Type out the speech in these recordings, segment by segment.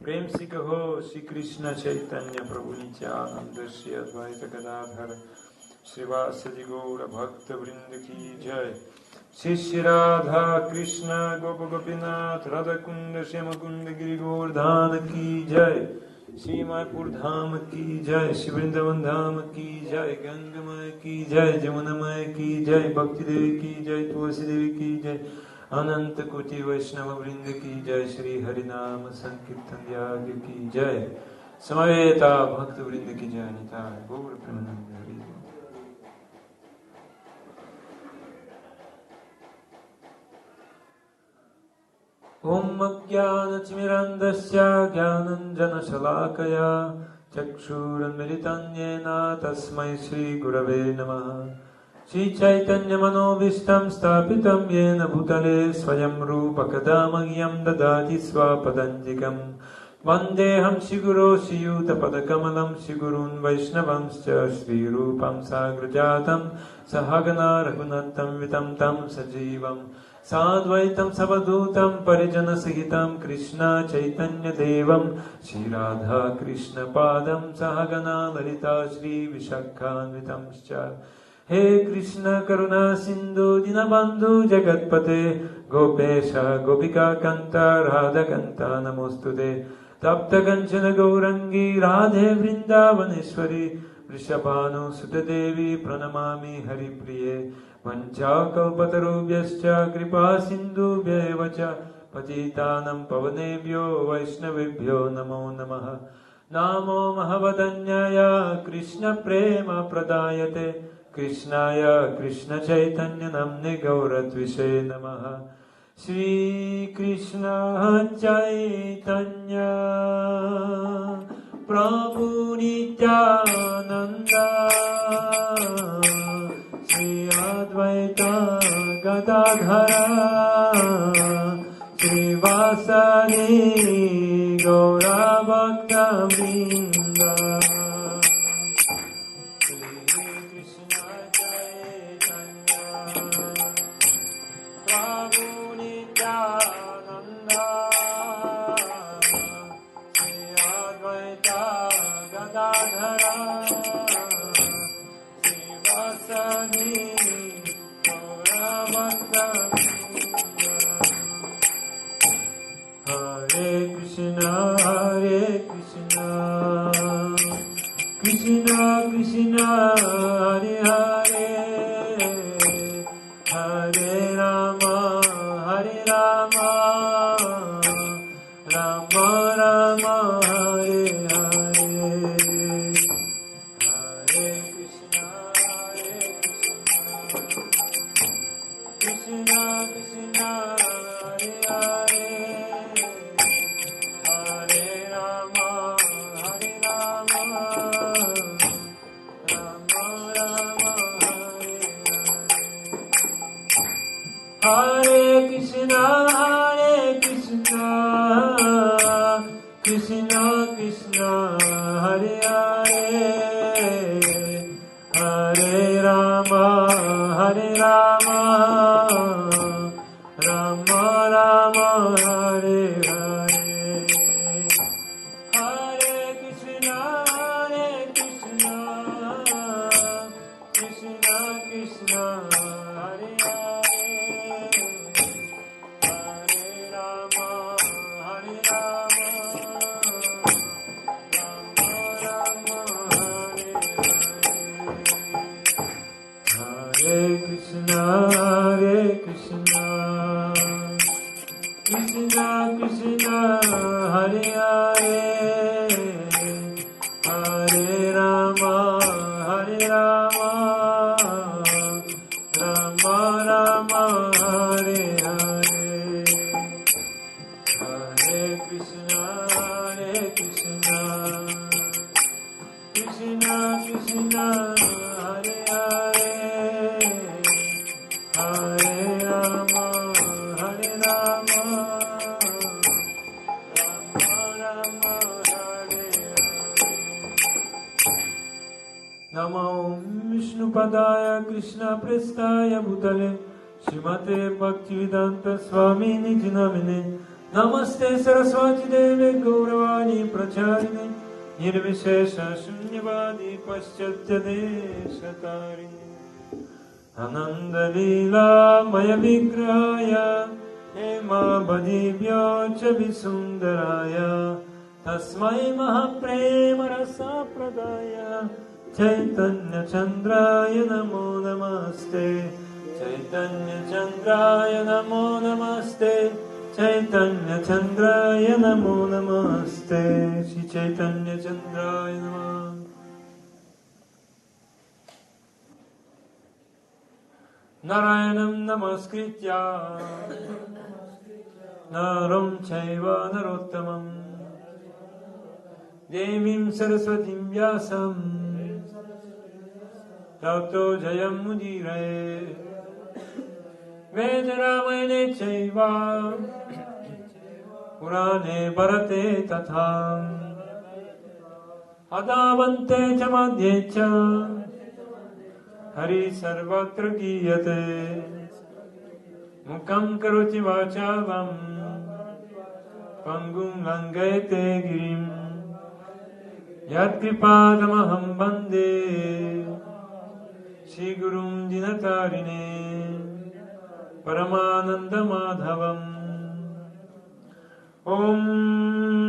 प्रेम से कहो श्री कृष्ण चैतन्य प्रभु नित्यानंद श्री अद्वैत गदाधर श्रीवासदि गौर भक्त वृंद की जय। श्री राधा कृष्ण गोप गोपीनाथ राधा कुंड श्याम कुंड गिरि गोवर्धन की जय। श्री मायपुर धाम की जय, श्री वृंदावन धाम की जय, गंगमय की जय, जमुनामय की जय, भक्ति देवी की जय, तुलसी देवी की जय, अनंत कोटि वैष्णव वृंद की जय। श्री हरिनाम संकीर्तन याग की जय। समवेता भक्त वृंद की जय। निताय गौर प्रेमानंद हरि। ओम अज्ञानतिमिरान्धस्य ज्ञानाञ्जनशलाकया चक्षुरुन्मिलितं येन तस्मै श्रीगुरवे नमः। श्रीचैतन्यमनोभीष्टं स्थापितं येन भूतले स्वयं रूप कदा मह्यं ददाति स्वपदान्तिकं। वन्देऽहं श्रीगुरो श्रीयुतपदकमलं श्रीगुरून् वैष्णवंश्च श्रीरूपं साग्रजातं सहगना रघुनाथं वितं तं सजीवं साद्वैतं सवधूतं परिजनसहितं कृष्ण चैतन्यदेवं श्रीराधा कृष्णपादं सहगना ललिता श्रीविशाखान्वितंश्च। हे कृष्ण करुणा सिंधु दीनबंधु जगत्पते गोपेश गोपिका कांत राधा कांत नमोस्तुते। तप्त कंचन गौरंगी राधे वृंदावनेश्वरी वृषभानुसुते देवी प्रणमामि हरिप्रिये। वंचाकल्पतरुभ्यश्च कृपा सिन्धुभ्यैव च पतितानं पावनेभ्यो वैष्णवेभ्यो नमो नमः। नमो महवदन्याय कृष्ण प्रेम प्रदायते कृष्णाय कृष्ण चैतन्य नाम्ने गौरत्विषे नमः। श्री कृष्ण चैतन्य प्रभु नित्यानंद श्री अद्वैत गदाधर श्रीवासदि गौर भक्तवृंद। Krishna Krishna Hare Hare Prabhupadaya Krishna Prestaya Bhutale Srimate Bhaktivedanta Swami Niti Namine Namaste Saraswati Deve Gauravani Pracharine Nirvishesha Shunyavadi Paschatya Desatarini Ananda Lila Maya Vigrahaya Hema Badivya Chavisundaraya Tasmai Mahaprema Rasa Pradaya Chaitanya Chandraya Namo Namaste Chaitanya Chandraya Namo Namaste Chaitanya Chandraya Namo Namaste Shri Chaitanya Chandraya Namo Narayanam Namaskritya Naram Chaiva Narottamam Devim Saraswatim Vyasam Tato Jayam Mudire Vedaramane Chaiva Purane Bharate Tatha Adavante Chamadyecha Hari Sarvatra Giyate Mukam Karoti Vachavam Pangum Langayate Girim Yat Kripadamaham Bande Shri Gurum Dinatarine Paramananda Madhavam Om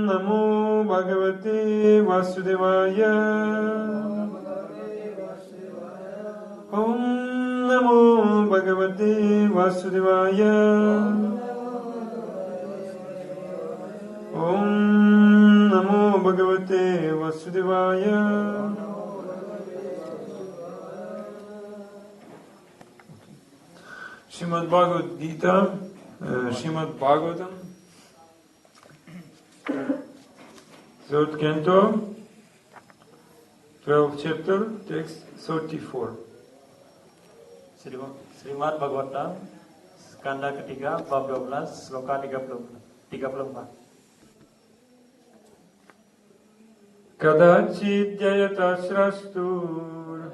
Namo Bhagavate Vasudevaya Om Namo Bhagavate Vasudevaya Om Namo Bhagavate Vasudevaya Srimad Bhagavad Gita, Srimad Bhagavatam, 3rd Canto, 12th chapter, text 34. Srimad Bhagavatam, skanda ketiga, bab 12, sloka 34. Kadachit jayata srastur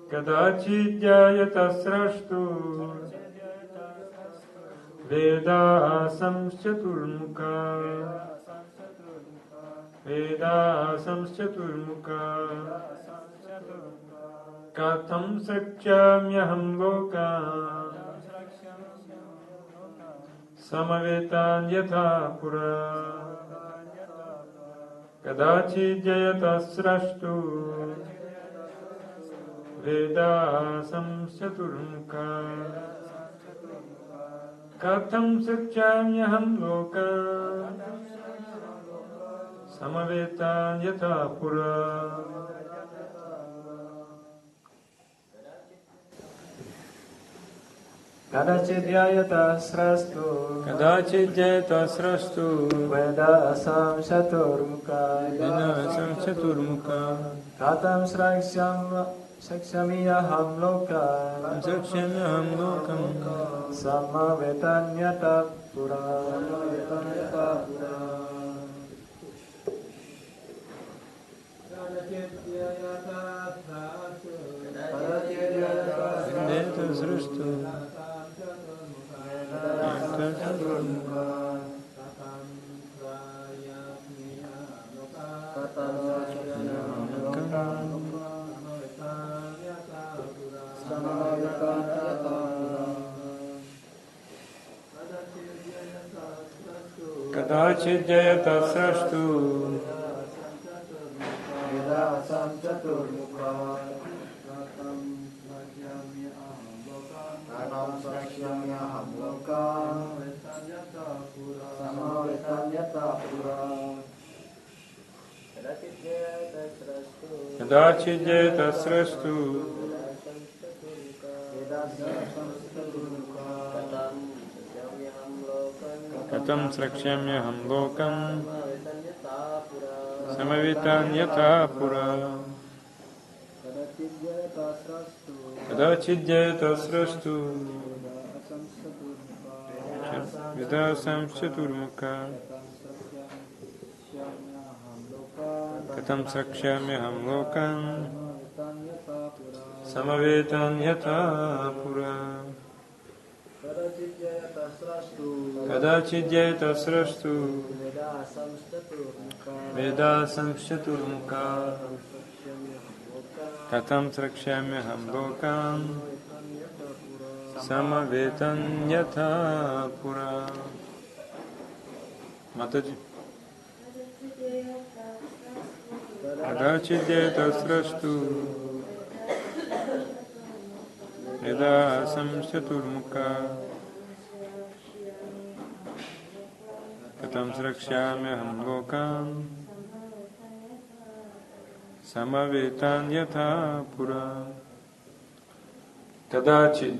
Kadachit jayata srastur Veda samschaturmukha Veda samschaturmukha Katham sakchamyaham loka Samavetan yatha pura Kadachit jayata srashtu Veda samschaturmukha Katham sakchamyaham loka Samavetan yatha pura Kadachit jayata srastu Kadachit jayata srastu Veda asam shaturmukha Veda samschaturmukha Katam sakshamiaham lokam Sakshanyaham lokam Samavetanyata pura Veda srastu Kadachit jayata srashtu Veda samchaturmukha Katam sakshamiaham lokam Samavetanyata pura Kadachit jayata srashtu Katam srakshamyaham lokam Samavitan yatha pura Kadachit jayata srashtu Veda samchaturmukha Katam srakshamyaham lokam Samavetan yatha pura. Kadachit jayata srastu Veda samschaturmukha Tatam srakshamyaham lokam Samavetan yatha pura. Mataji. Kadachit jayata srastu Veda samschaturmukha Katam srakshamyaham lokam Samavetan yatha pura. Kadachit,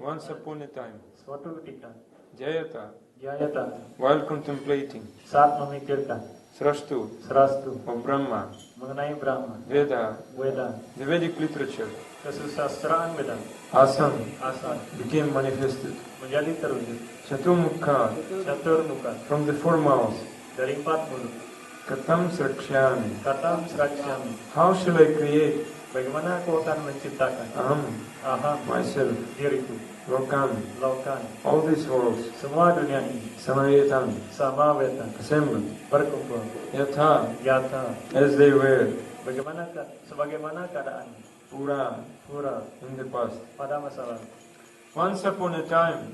once upon a time, Suatu ketika Jayata, Jayata while contemplating saat memikirkan Srastu Srastu of Brahma, mengenai Brahma, Veda, Weda, the Vedic literature, kesusastraan Weda, Asam asal became manifested. menjadi terwujud. Chaturmukha, Caturmukha from the four mouths, dari 4 mulut. Katam srakshami, Katam sraksyami. how shall I create Bagaimana aku akan menciptakan Aham, Aham, myself, diriku, Lokam, Laukan, all these worlds, semua dunia ini, Samavetan, sama Weta, assembled, berkumpul, Yatha, Yata, as they were, sebagaimana keadaan Pura, Pura in the past. pada masa lalu. Once upon a time,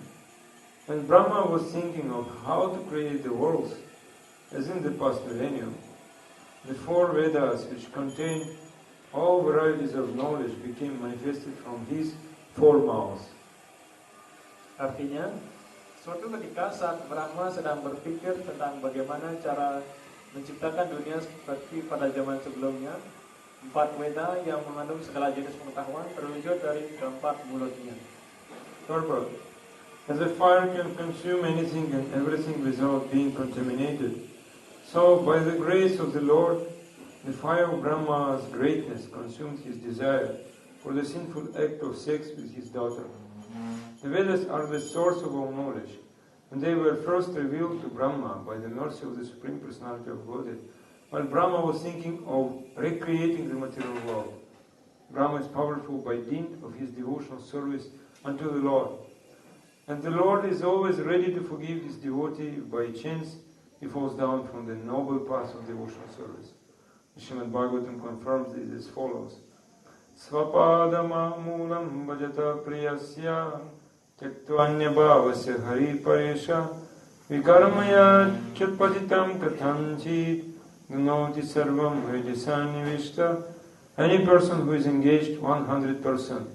when Brahma was thinking of how to create the worlds, as in the past millennium, the four Vedas, which contain all varieties of knowledge, became manifested from his four mouths. Artinya, suatu ketika saat Brahma sedang berpikir tentang bagaimana cara menciptakan dunia seperti pada zaman sebelumnya, 4 Weda yang mengandung segala jenis pengetahuan terwujud dari keempat mulutnya. Purport. As a fire can consume anything and everything without being contaminated, so by the grace of the Lord, the fire of Brahma's greatness consumed his desire for the sinful act of sex with his daughter. The Vedas are the source of all knowledge, and they were first revealed to Brahma by the mercy of the Supreme Personality of Godhead, while Brahma was thinking of recreating the material world. Brahma is powerful by dint of his devotional service unto the Lord, and the Lord is always ready to forgive his devotee if by chance he falls down from the noble path of devotional service. Srimad Bhagavatam confirms this as follows. Svapadama mulam bhajata priyasya Tektvanya bhavasya hari paresha Vikarmaya chapatitam kathanchit Gnoti sarvam hridisannivishta. Any person who is engaged 100%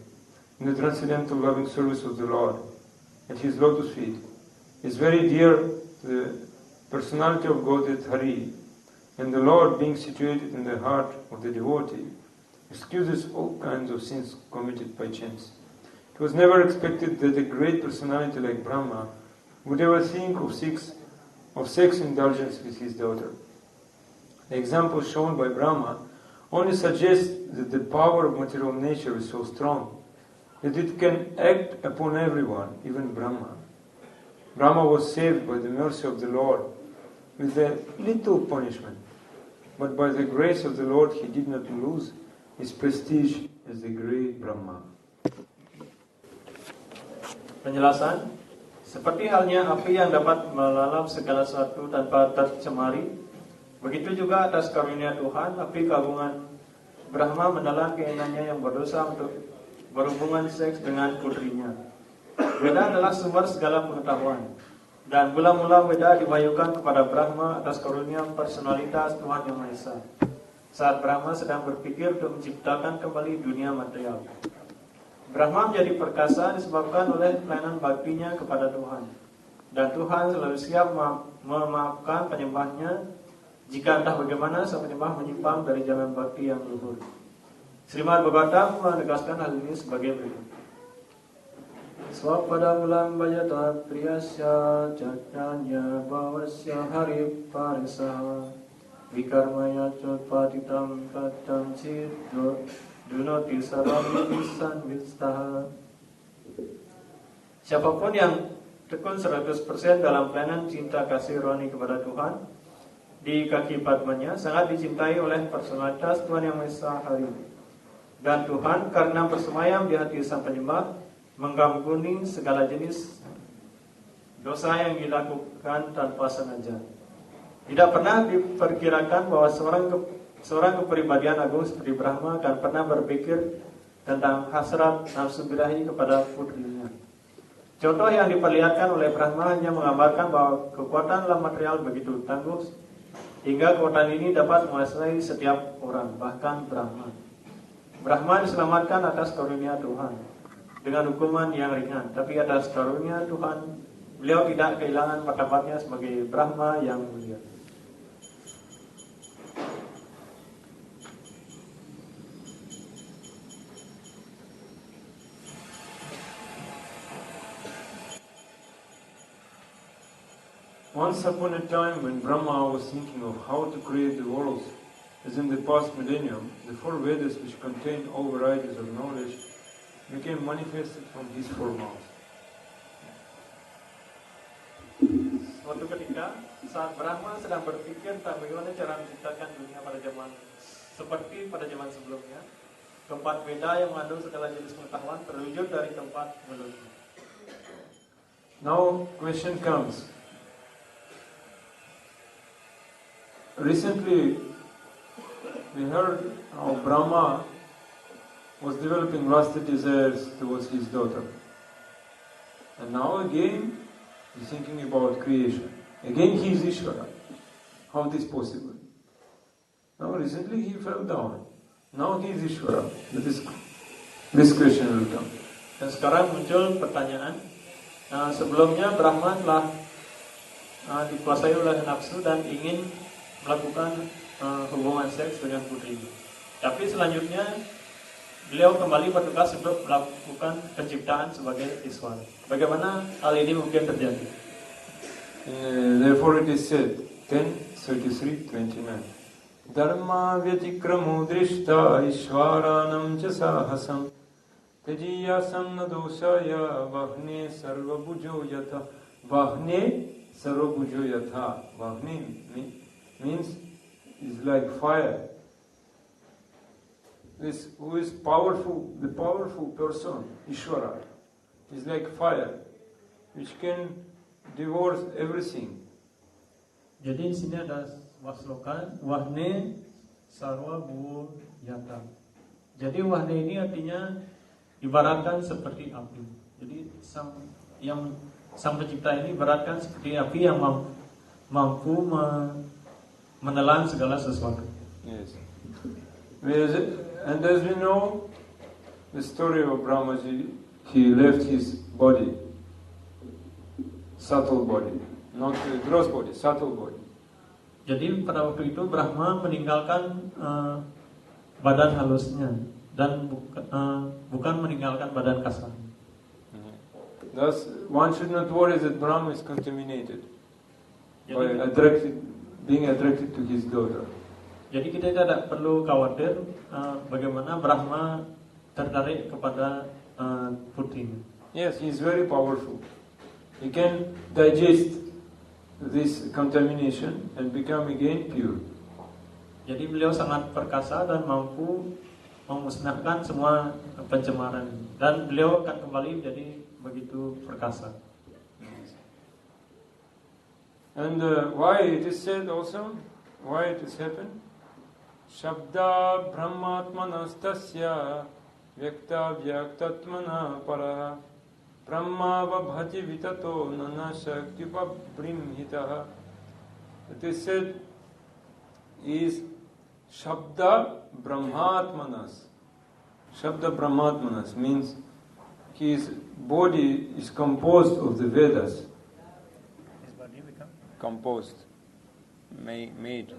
in the transcendental loving service of the Lord at his lotus feet is very dear to the personality of Godhead Hari, and the Lord, being situated in the heart of the devotee, excuses all kinds of sins committed by chance. It was never expected that a great personality like Brahma would ever think of sex indulgence with his daughter. The example shown by Brahma only suggests that the power of material nature is so strong that it can act upon everyone, even Brahma. Brahma was saved by the mercy of the Lord with a little punishment, but by the grace of the Lord he did not lose his prestige as the great Brahma. Penjelasan, seperti halnya api yang dapat melalap segala sesuatu tanpa tercemari, begitu juga atas karunia Tuhan, api keagungan Brahma menelan keinginannya yang berdosa untuk berhubungan seks dengan putrinya. Weda adalah sumber segala pengetahuan, dan mula-mula Weda diwahyukan kepada Brahma atas karunia personalitas Tuhan Yang Maha Esa, saat Brahma sedang berpikir untuk menciptakan kembali dunia material. Brahma menjadi perkasa disebabkan oleh pelayanan baktinya kepada Tuhan, dan Tuhan selalu siap memaafkan penyembahnya jika entah bagaimana sang penyembah menyimpang dari jalan bakti yang luhur. Srimad Bhagavatam menegaskan hal ini sebagai berikut. Swapada mulam bhajata priyasya jatanya bhavasya hari parisa vikarmaya chotpatitam katam chiddo dunoti sarvam sanvistaha. Siapapun yang tekun 100% dalam pelayanan cinta kasih rohani kepada Tuhan, di kaki Padmanya sangat dicintai oleh personalitas Tuhan Yang Maha Esa hari. Dan Tuhan karena bersemayam di hati sang penyembah mengampuni segala jenis dosa yang dilakukan tanpa sengaja. Tidak pernah diperkirakan bahwa seorang kepribadian agung seperti Brahma akan pernah berpikir tentang hasrat nafsu birahi kepada putrinya. Contoh yang diperlihatkan oleh Brahma hanya menggambarkan bahwa kekuatan dalam material begitu tangguh hingga kekuatan ini dapat menguasai setiap orang, bahkan Brahma. Brahma diselamatkan atas karunia Tuhan dengan hukuman yang ringan, tapi atas karunia Tuhan beliau tidak kehilangan martabatnya sebagai Brahma yang mulia. Once upon a time, when Brahma was thinking of how to create the worlds, as in the past millennium, the four Vedas, which contain all varieties of knowledge, became manifested from his four mouths. Suatu ketika, saat Brahma sedang berpikir tentang bagaimana cara menciptakan dunia pada zaman seperti pada zaman sebelumnya, keempat Veda yang mengandung segala jenis pengetahuan terwujud dari tempat mulutnya. Now, question comes. Recently, we heard how Brahma was developing lusty desires towards his daughter. And now again, he's thinking about creation. Again, he is Ishvara. How this possible? Now recently he fell down. Now he is Ishvara. This question will come. Dan sekarang muncul pertanyaan. Sebelumnya Brahma telah dikuasai oleh nafsu dan ingin melakukan hubungan seks dengan putrinya. Tapi selanjutnya beliau kembali bertugas untuk melakukan penciptaan sebagai Iswara. Bagaimana hal ini mungkin terjadi? Therefore it is said, 10:33-29. Dharma vyatikramo drishta ishvaranam cha sahasam tejiyasam na doshaya vahne sarvabhujo yatha. Vahne sarvabhujo yatha. Vahne means is like fire. This who is powerful, the powerful person, Ishvara, is like fire, which can devour everything. Jadi di sini ada wasloka wahne sarwa bu yata. Jadi wahne ini artinya ibaratkan seperti api. Jadi sang pencipta ini ibaratkan seperti api yang mampu menelan segala sesuatu. Yes. And as we know, the story of Brahmaji, he left his body, subtle body, not the gross body, subtle body. Jadi pada waktu itu Brahma meninggalkan badan halusnya dan bukan meninggalkan badan kasar. Thus, one should not worry that Brahma is contaminated by being attracted to his daughter. Jadi kita tidak perlu khawatir bagaimana Brahma tertarik kepada putrinya. Yes, he is very powerful. He can digest this contamination and become again pure. Jadi beliau sangat perkasa dan mampu memusnahkan semua pencemaran dan beliau akan kembali menjadi begitu perkasa. And why it is said also? Why it has happened? Shabda brahmatmanastasya vyakta vyaktatmana para brahma vabhati vitato nana shaktipa brimhitaha. It is said is Shabda brahmatmanas. Shabda brahmatmanas means his body is composed of the Vedas. His body become Composed. Made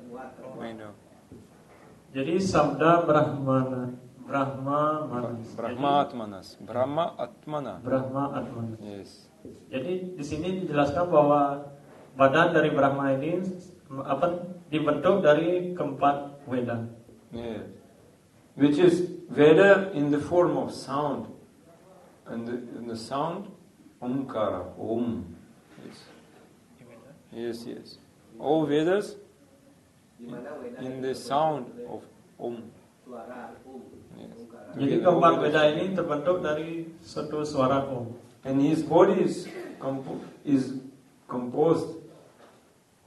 of. Jadi sabda Brahma Brahmatmanas. Brahma Atmana. Yes. Jadi di sini dijelaskan bahwa badan dari Brahma ini dibentuk dari keempat Veda. Yes. Which is Veda in the form of sound. And the sound Omkara. Om. Yes. All Vedas in the sound of Om. Jadi keempat beda ini terbentuk dari satu suara Om. And his body is composed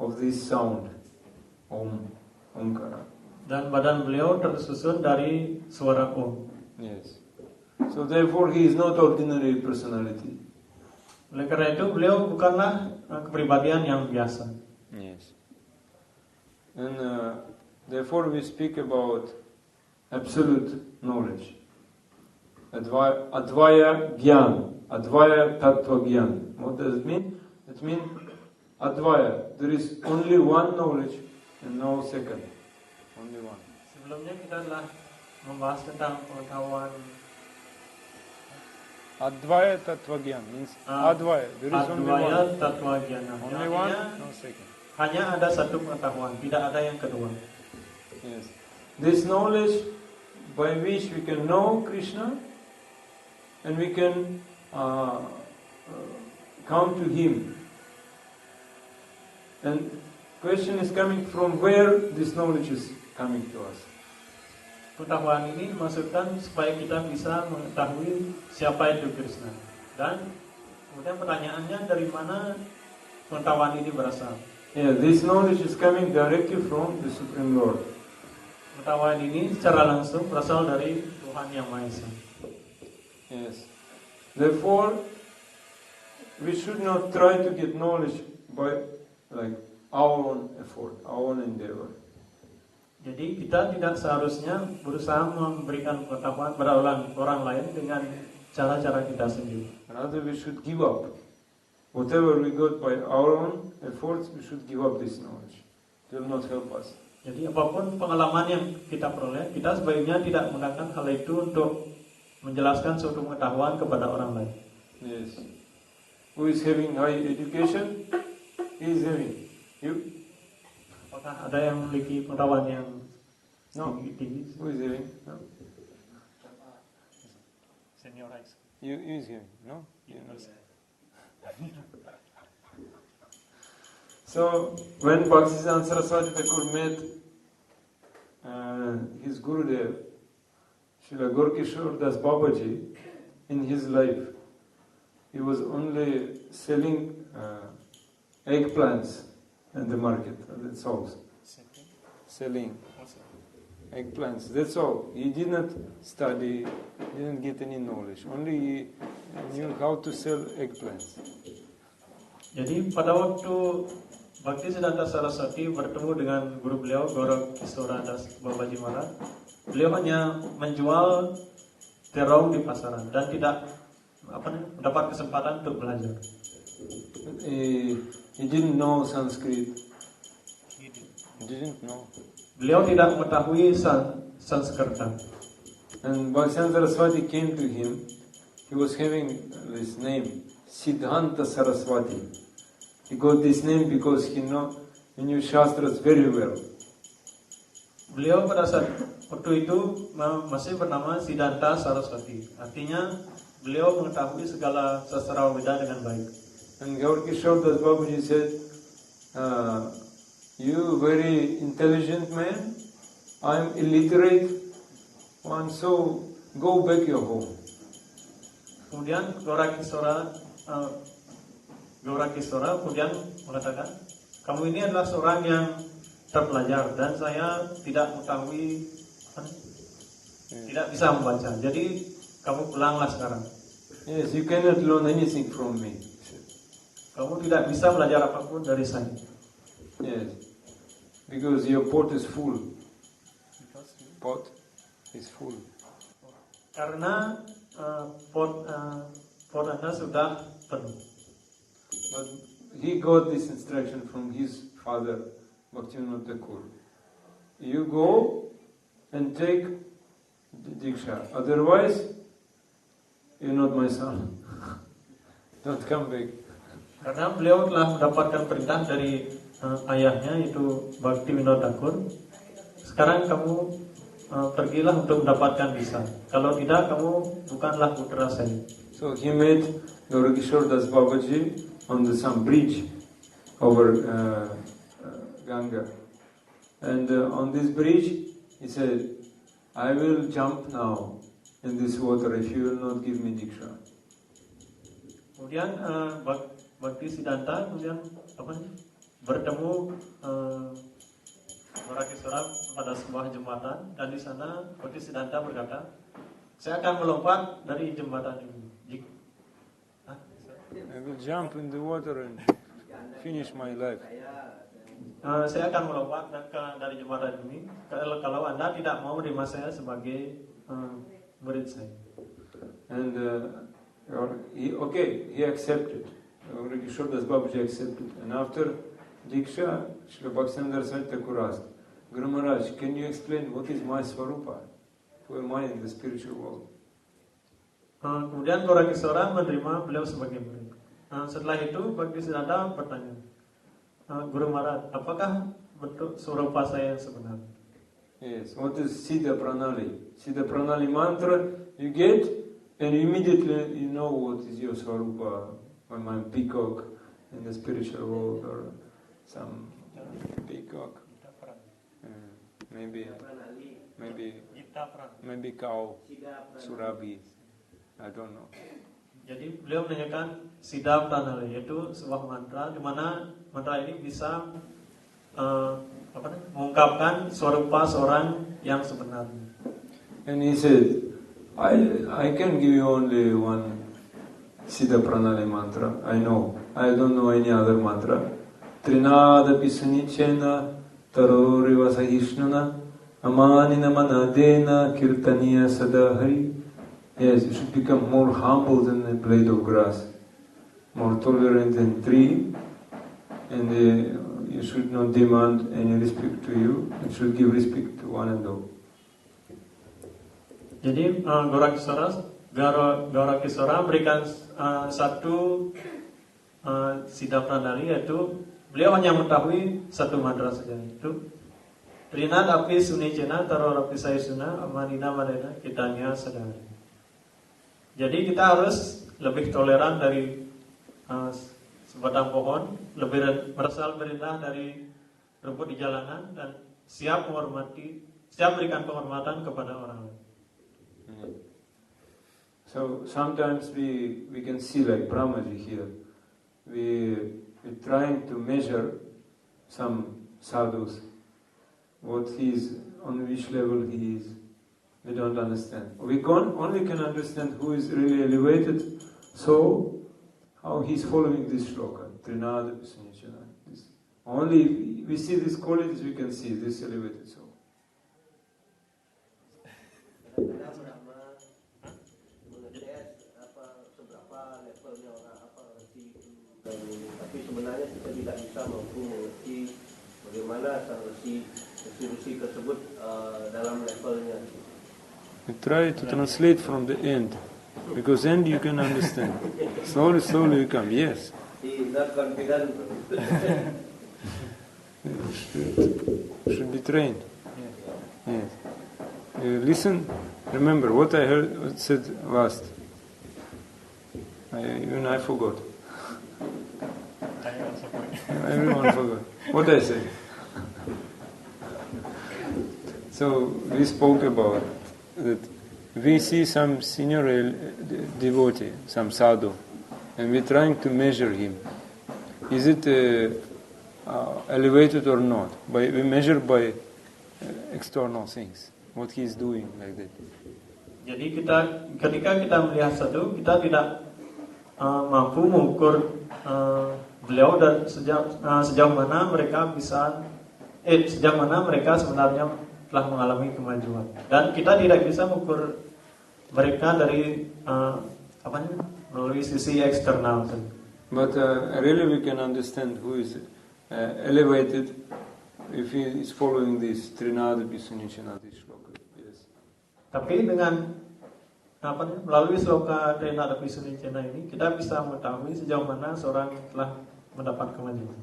of this sound, Om, Omkara. Dan badan beliau tersusun dari suara Om. Yes. So therefore he is not ordinary personality. Oleh karena itu beliau bukanlah kepribadian yang biasa. Yes. And therefore we speak about absolute knowledge. Advaya Gyan, Advaya Tattva Gyan. What does it mean? It means Advaya. There is only one knowledge and no second. Only one. Sebelumnya kita telah membahas tentang pengetahuan Advaya Tattva Gyan means Advaya. There is only Advaya one. Tattva Gyana. Only one, no second. Hanya ada satu pengetahuan, tidak ada yang kedua. Yes. This knowledge by which we can know Krishna and we can come to Him. And question is coming from where this knowledge is coming to us. Pengetahuan ini dimaksudkan supaya kita bisa mengetahui siapa itu Krishna. Dan kemudian pertanyaannya dari mana pengetahuan ini berasal? Yeah, this knowledge is coming directly from the Supreme Lord. Pengetahuan ini secara langsung berasal dari Tuhan Yang Maha Esa. Yes. Therefore, we should not try to get knowledge by our own effort, our own endeavor. Jadi kita tidak seharusnya berusaha memberikan pengetahuan pada orang lain dengan cara-cara kita sendiri. Rather, we should give up. Whatever we got by our own efforts, we should give up this knowledge. It will not help us. Jadi apapun pengalaman yang kita peroleh, kita sebaiknya tidak menggunakan hal itu untuk menjelaskan suatu pengetahuan kepada orang lain. Yes. Who is having high education? He is having. You? Apakah ada yang memiliki pengetahuan yang tinggi? Who is having? No. Senior high school. You is having. No. So when Bhaktisiddhanta Saraswati Thakur met his Gurudev, Srila Gorkishore Das Babaji, in his life, he was only selling eggplants in the market. That's all. Selling eggplants. That's all. He did not study. Didn't get any knowledge. Only he knew how to sell eggplants. Jadi pada waktu Bhaktisiddhanta Saraswati bertemu dengan guru beliau Gorkishore Das Babaji Maharaj, beliau hanya menjual terong di pasaran dan tidak mendapat kesempatan untuk belajar. He didn't know Sanskrit. He didn't know. Beliau tidak mengetahui Sanskerta. And Bhaktisiddhanta Saraswati came to him. He was having this name, Siddhanta Saraswati. He got this name because he knew Shastras very well. Beliau pada saat waktu itu masih bernama Siddhanta Saraswati. Artinya beliau mengetahui segala sastra Weda dengan baik. And Gorkishore Das Babaji said, you very intelligent man, I'm illiterate one, so go back your home. Kemudian Gorkishore kemudian mengatakan, kamu ini adalah seorang yang terpelajar dan saya tidak mengetahui, tidak bisa membaca. Jadi kamu pulanglah sekarang. Yes, you cannot learn anything from me. Kamu tidak bisa belajar apapun dari saya. Yes, because your pot is full. Pot is full. Karena pot Anda sudah penuh. But he got this instruction from his father, Bhaktivinoda Thakur. You go and take the Diksha. Otherwise, you're not my son. Don't come back. Karena beliau telah mendapatkan perintah dari ayahnya, yaitu Bhaktivinoda Thakur. Sekarang kamu pergilah untuk mendapatkan Diksa. Kalau tidak, kamu bukanlah putra saya. So he met Gorkishore Das Babaji on some bridge over Ganga. And on this bridge, he said, I will jump now in this water if you will not give me diksha. Kemudian Bhakti Siddhanta kemudian bertemu Gorakeswara pada sebuah jembatan, dan di sana Bhakti Siddhanta berkata, saya akan melompat dari jembatan ini. I will jump in the water and finish my life. Saya akan melompat dari jembatan ini kalau Anda tidak mau menerima saya sebagai murid saya. And he accepted. Kishore Das Babaji accepted. And after Diksha, Srila Bhaktivinoda Saraswati Thakur asked, Guru Maharaj, can you explain what is my Swarupa? Who am I in the spiritual world? Kemudian Gorakeswara menerima beliau sebagai murid. Setelah itu Bhakti Siddhanta bertanya, Guru Maharaj, apakah bentuk Swarupa saya yang sebenarnya? Yes, what is Siddha Pranali? Siddha Pranali mantra you get, and immediately you know what is your Swarupa, or my peacock in the spiritual world, or some peacock, maybe cow, Surabhi, I don't know. Jadi beliau menanyakan Siddha Pranali, yaitu sebuah mantra di mana mantra ini bisa mengungkapkan Swarupa seorang yang sebenarnya. And he said, I can give you only one Siddha Pranali mantra. I know. I don't know any other mantra. Trinada Pisunichena Taroriva Sahishnana Amanina Manadena Kirtaniya Sadahari. Yes, you should become more humble than a blade of grass, more tolerant than tree, and you should not demand any respect to you. You should give respect to one and all. Jadi Gorakeswara berikan satu Siddha Pranali, yaitu beliau hanya mengetahui satu mantra saja, itu Trinad Api Sunicena Tarorapi Saisuna Amanina Madena Kitanya Sadari. Jadi kita harus lebih toleran dari sebatang pohon, merasa lebih rendah dari rumput di jalanan, dan siap berikan penghormatan kepada orang lain. So sometimes we can see, like Brahmaji here, we're trying to measure some sadhus, what he is, on which level he is. We don't understand. We only can understand who is really elevated, so how he is following this shloka, Trinada Pisunichana. Only if we see these qualities, we can see this elevated soul. Tapi sebenarnya kita tidak bisa mampu mengerti bagaimana sang resi tersebut dalam levelnya. You try to translate from the end, because end you can understand. Slowly you come. Yes. He is not confident. Should be trained. Yes. Listen. Remember what I said last. Even I forgot. Everyone forgot. What I said. So we spoke about that we see some senior devotee, some sadhu, and we're trying to measure him. Is it elevated or not? We measure by external things, what he is doing, like that. Jadi ketika kita melihat satu, kita tidak mampu mengukur beliau dan sejauh mana mereka sebenarnya telah mengalami kemajuan, dan kita tidak bisa mengukur mereka dari melalui sisi eksternal. But really we can understand who is elevated if he is following this Trinada Pisunichana shloka. Yes. Tapi dengan melalui sloka Trinada Pisunichana ini, kita bisa mengetahui sejauh mana seorang telah mendapat kemajuan.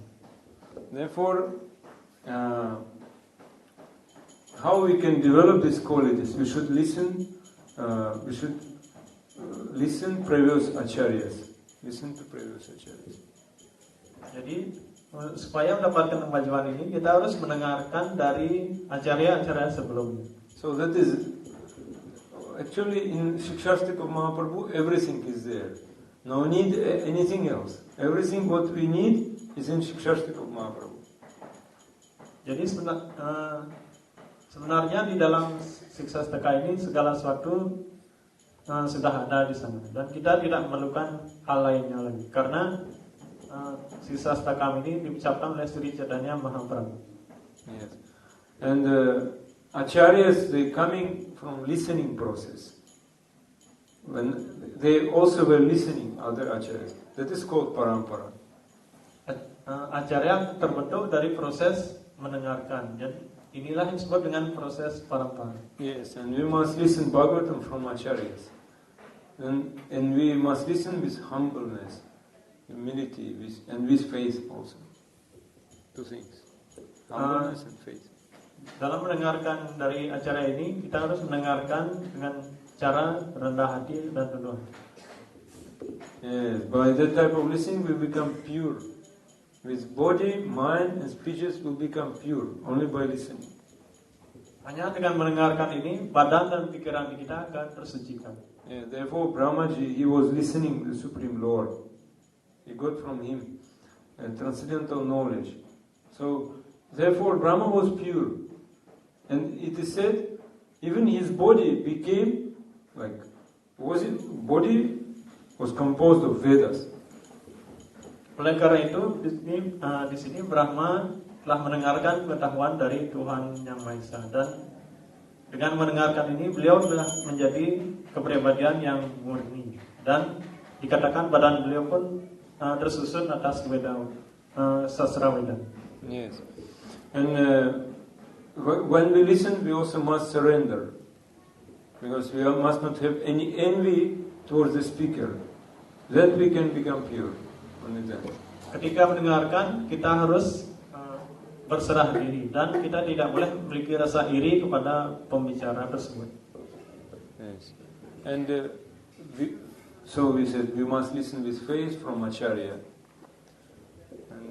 Therefore, how we can develop these qualities? We should listen. Listen previous acharyas. Listen to previous acharyas. Jadi supaya mendapatkan kemajuan ini, kita harus mendengarkan dari acarya-acarya sebelumnya. So that is Actually, in Shikshastika of Mahaprabhu, everything is there. No need anything else. Everything what we need is in Shikshastika of Mahaprabhu. Jadi sebenarnya di dalam Siksastaka ini segala sesuatu sudah ada di sana dan kita tidak memerlukan hal lainnya lagi karena Siksastaka ini diucapkan oleh Sri Chaitanya Mahaprabhu. Yes. And acharyas, they coming from listening process. When they also were listening, other acharyas. That is called parampara. Acarya terbentuk dari proses mendengarkan. Jadi inilah yang disebut dengan proses parampara. Yes, and we must listen Bhagavatam from acharyas. And we must listen with humbleness, humility, and with faith also. Two things. Humbleness and faith. Dalam mendengarkan dari acara ini, kita harus mendengarkan dengan cara rendah hati dan rendah. Yes, by that type of listening we become pure. With body, mind and speeches will become pure only by listening. Hanya dengan mendengarkan ini, badan dan pikiran kita akan tersucikan. Yeah, therefore Brahmaji, he was listening to the Supreme Lord. He got from him transcendental knowledge. So therefore Brahma was pure. And it is said, even his body became body was composed of Vedas. Oleh karena itu, di sini Brahma telah mendengarkan pengetahuan dari Tuhan Yang Maha Esa dan dengan mendengarkan ini beliau telah menjadi kepribadian yang murni dan dikatakan badan beliau pun tersusun atas sastra Veda. Yes. And when we listen, we also must surrender, because we must not have any envy towards the speaker. That we can become pure. Only then. Ketika mendengarkan, kita harus berserah diri dan kita tidak boleh memiliki rasa iri kepada pembicara tersebut. Yes. And so we said we must listen with faith from Acharya. And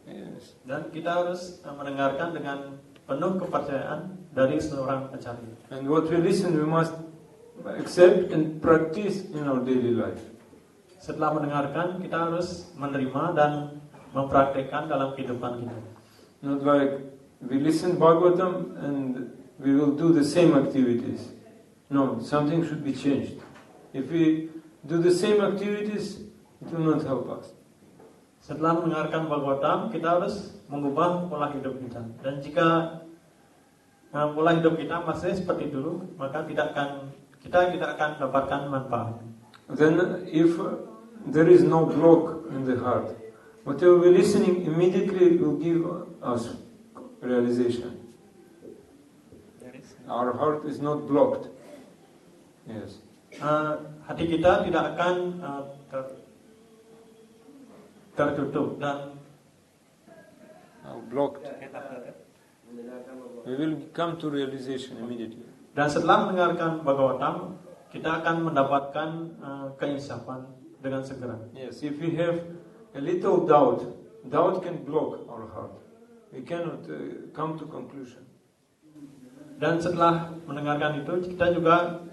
yes. Dan kita harus mendengarkan dengan penuh kepercayaan dari seorang acarya. And what we listen, we must accept and practice in our daily life. Setelah mendengarkan, kita harus menerima dan mempraktikkan dalam kehidupan kita. Not like we listen Bhagavatam and we will do the same activities. No, something should be changed. If we do the same activities, it will not help us. Setelah mendengarkan Bhagavatam, kita harus mengubah pola hidup kita. Dan jika pola hidup kita masih seperti dulu, maka kita tidak akan dapatkan manfaat. Then if there is no block in the heart, whatever we're listening immediately will give us realization. Our heart is not blocked. Yes. Hati kita tidak akan tertutup dan blocked. We will come to realization immediately. Dan setelah mendengarkan Bhagavatam, kita akan mendapatkan keinsafan dengan segera. Yes, if we have a little doubt can block our heart. We cannot come to conclusion. Dan setelah mendengarkan itu, kita juga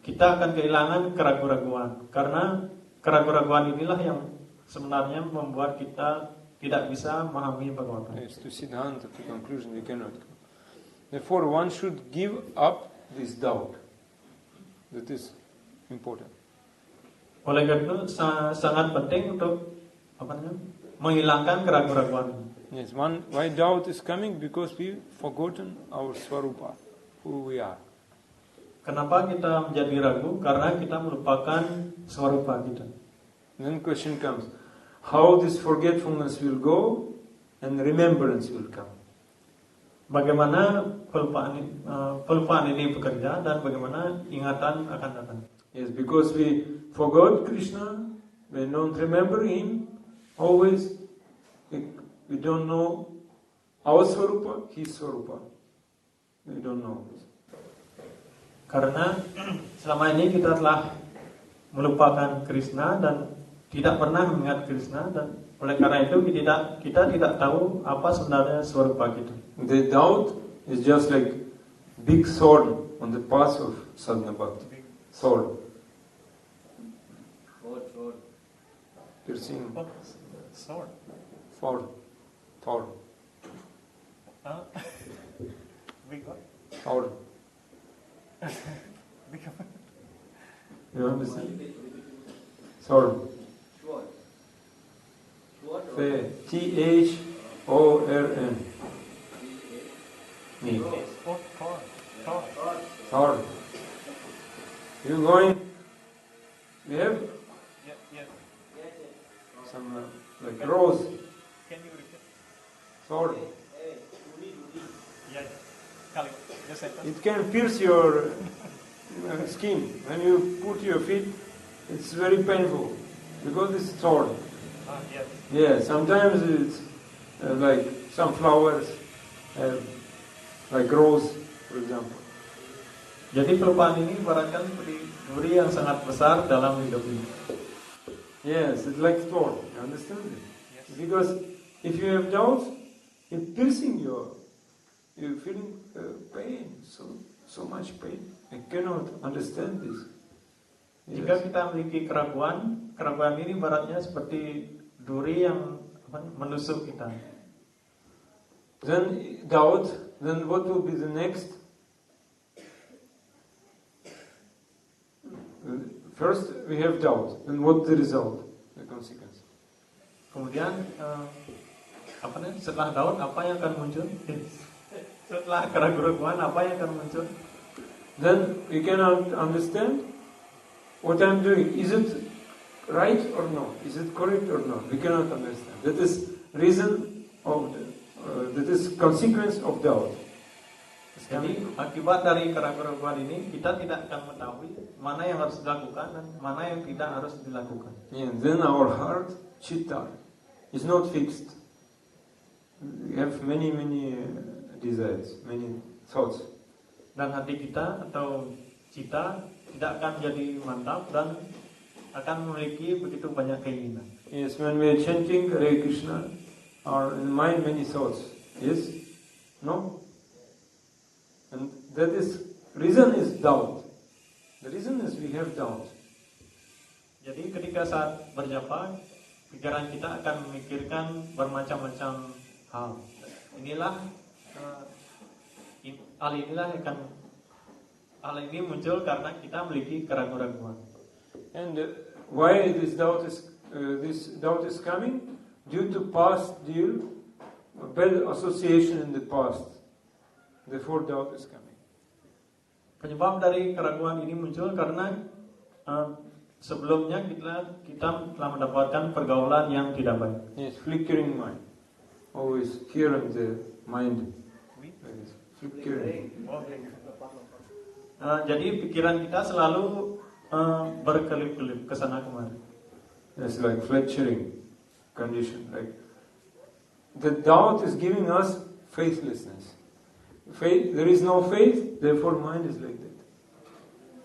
kita akan kehilangan keraguan-raguan, karena keraguan-raguan inilah yang sebenarnya membuat kita tidak bisa memahami Bhagavatam. Yes, to Siddhanta, to conclusion, we cannot come. Therefore, one should give up this doubt. That is important. Oleh karena itu sangat penting untuk menghilangkan keraguan-raguan. Yes, why doubt is coming? Because we forgotten our Swarupa, who we are. Kenapa kita menjadi ragu? Karena kita melupakan Swarupa kita. Then question comes, how this forgetfulness will go and remembrance will come. Bagaimana pelupaan ini bekerja dan bagaimana ingatan akan datang. Yes, because we forgot Krishna, we don't remember Him, always we don't know our Swarupa, His Swarupa. We don't know. Karena selama ini kita telah melupakan Krishna dan tidak pernah mengingat Krishna, dan oleh karena itu kita tidak tahu apa sebenarnya Swarupa kita. The doubt is just like big sword on the path of sadhana bhakti. Sword. Sword. Piercing. What? Sword. Thor. Thor. Big what? Thor. Big what? You understand? Sword. Sword. Sword. Thorn. Me. Oh, Thor. Thor. You going? We have Yeah. some like rose. Can you repeat? Thorn. Yeah. Kali, just say It can pierce your skin. When you put your feet, it's very painful because it's thorn. Yeah. Yeah, sometimes it's like some flowers, like rose, for example. Jadi pelupaan ini ibaratkan seperti duri yang sangat besar dalam hidup ini. Yes, it's like thorn. You understand it? Yes. Because if you have doubts, it's piercing you're feeling pain, so much pain. I cannot understand this. Jika Yes. kita memiliki keraguan ini ibaratnya seperti duri yang menusuk kita. Then doubt, then what will be the next? First we have doubt, and what's the result, the consequence? Kemudian setelah doubt apa yang akan muncul? Setelah keraguan apa yang akan muncul? Then we cannot understand what I'm doing. Is it right or not? Is it correct or not? We cannot understand. That is reason of that is consequence of doubt. Jadi akibat dari keraguan ini kita tidak akan mengetahui mana yang harus dilakukan dan mana yang tidak harus dilakukan. Yeah, then our heart, chitta, is not fixed. We have many desires, many thoughts. Dan hati kita atau cita tidak akan jadi mantap dan akan memiliki begitu banyak keinginan. Yes, when we are chanting Hare Krishna, our mind many thoughts. Yes? No? And that is, reason is doubt. The reason is we have doubt. Jadi ketika saat berjapa, pikiran kita akan memikirkan bermacam-macam hal. Hal ini muncul karena kita memiliki keraguan-keraguan. And why this doubt is coming? Due to past bad association in the past. Therefore doubt is coming. Penyebab dari keraguan ini muncul karena sebelumnya kita telah mendapatkan pergaulan yang tidak baik. Yes, flickering mind. Always here in the mind. Yes, flickering. Jadi pikiran kita selalu berkelip-kelip ke sana kemari. It's like fluctuating condition. Like the doubt is giving us faithlessness. There is no faith, therefore mind is like that.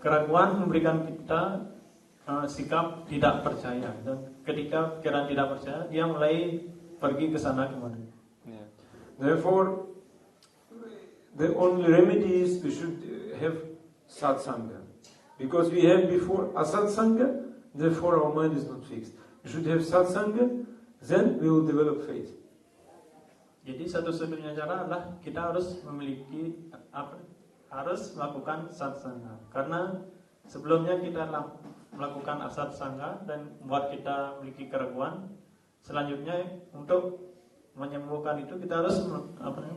Keraguan memberikan kita sikap tidak percaya, dan ketika pikiran tidak percaya, dia mulai pergi ke sana kemari. Yeah. Therefore, the only remedy is we should have satsanga. Because we have before asatsanga, therefore our mind is not fixed. We should have satsanga, then we will develop faith. Jadi satu-satunya cara adalah kita harus harus melakukan satsanga. Karena sebelumnya kita melakukan asatsanga dan membuat kita memiliki keraguan. Selanjutnya untuk menyembuhkan itu kita harus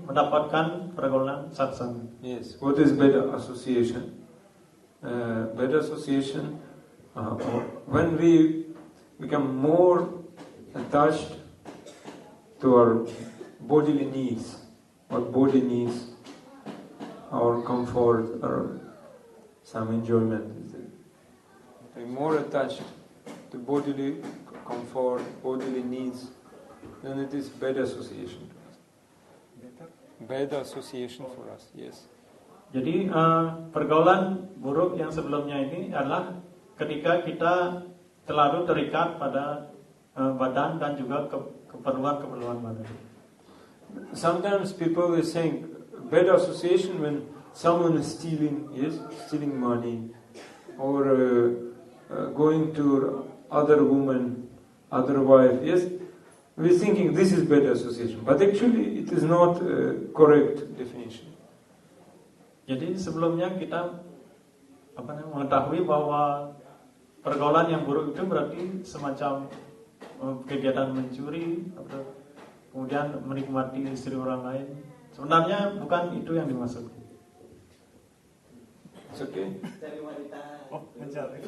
mendapatkan pergaulan satsanga. Yes. What is bad association? Bad association when we become more attached to our bodily needs, what body needs, our comfort, or some enjoyment. We're more attached to bodily comfort, bodily needs, then it is bad association to us. Bad association for us, yes. Jadi pergaulan buruk yang sebelumnya ini adalah ketika kita terlalu terikat pada badan dan juga keperluan badan. Sometimes people are saying bad association when someone is stealing money, or going to other woman, other wife, yes, we're thinking this is bad association, but actually it is not correct definition. Jadi sebelumnya kita mengetahui bahwa pergaulan yang buruk itu berarti semacam kegiatan mencuri atau kemudian menikmati istri orang lain. Sebenarnya bukan itu yang dimaksud. It's okay? Oh, mencari.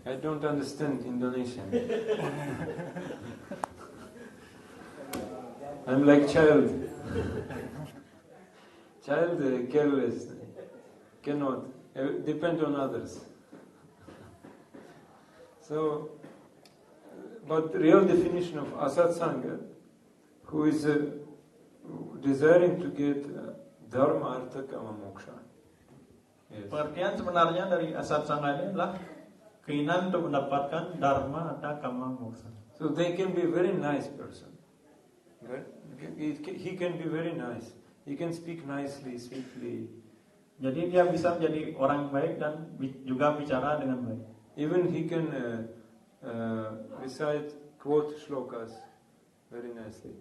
I don't understand Indonesian. I'm like child. Child careless, cannot depend on others. So, but the real definition of Asat Sangha, who is desiring to get dharma, artha, kama, moksha. Yes. Pengertian sebenarnya dari asat sangha ini adalah keinginan untuk mendapatkan dharma atau kama moksa. So they can be a very nice person. He can be very nice. He can speak nicely, sweetly. Jadi dia bisa menjadi orang baik dan juga bicara dengan baik. Even he can recite quote shlokas very nicely.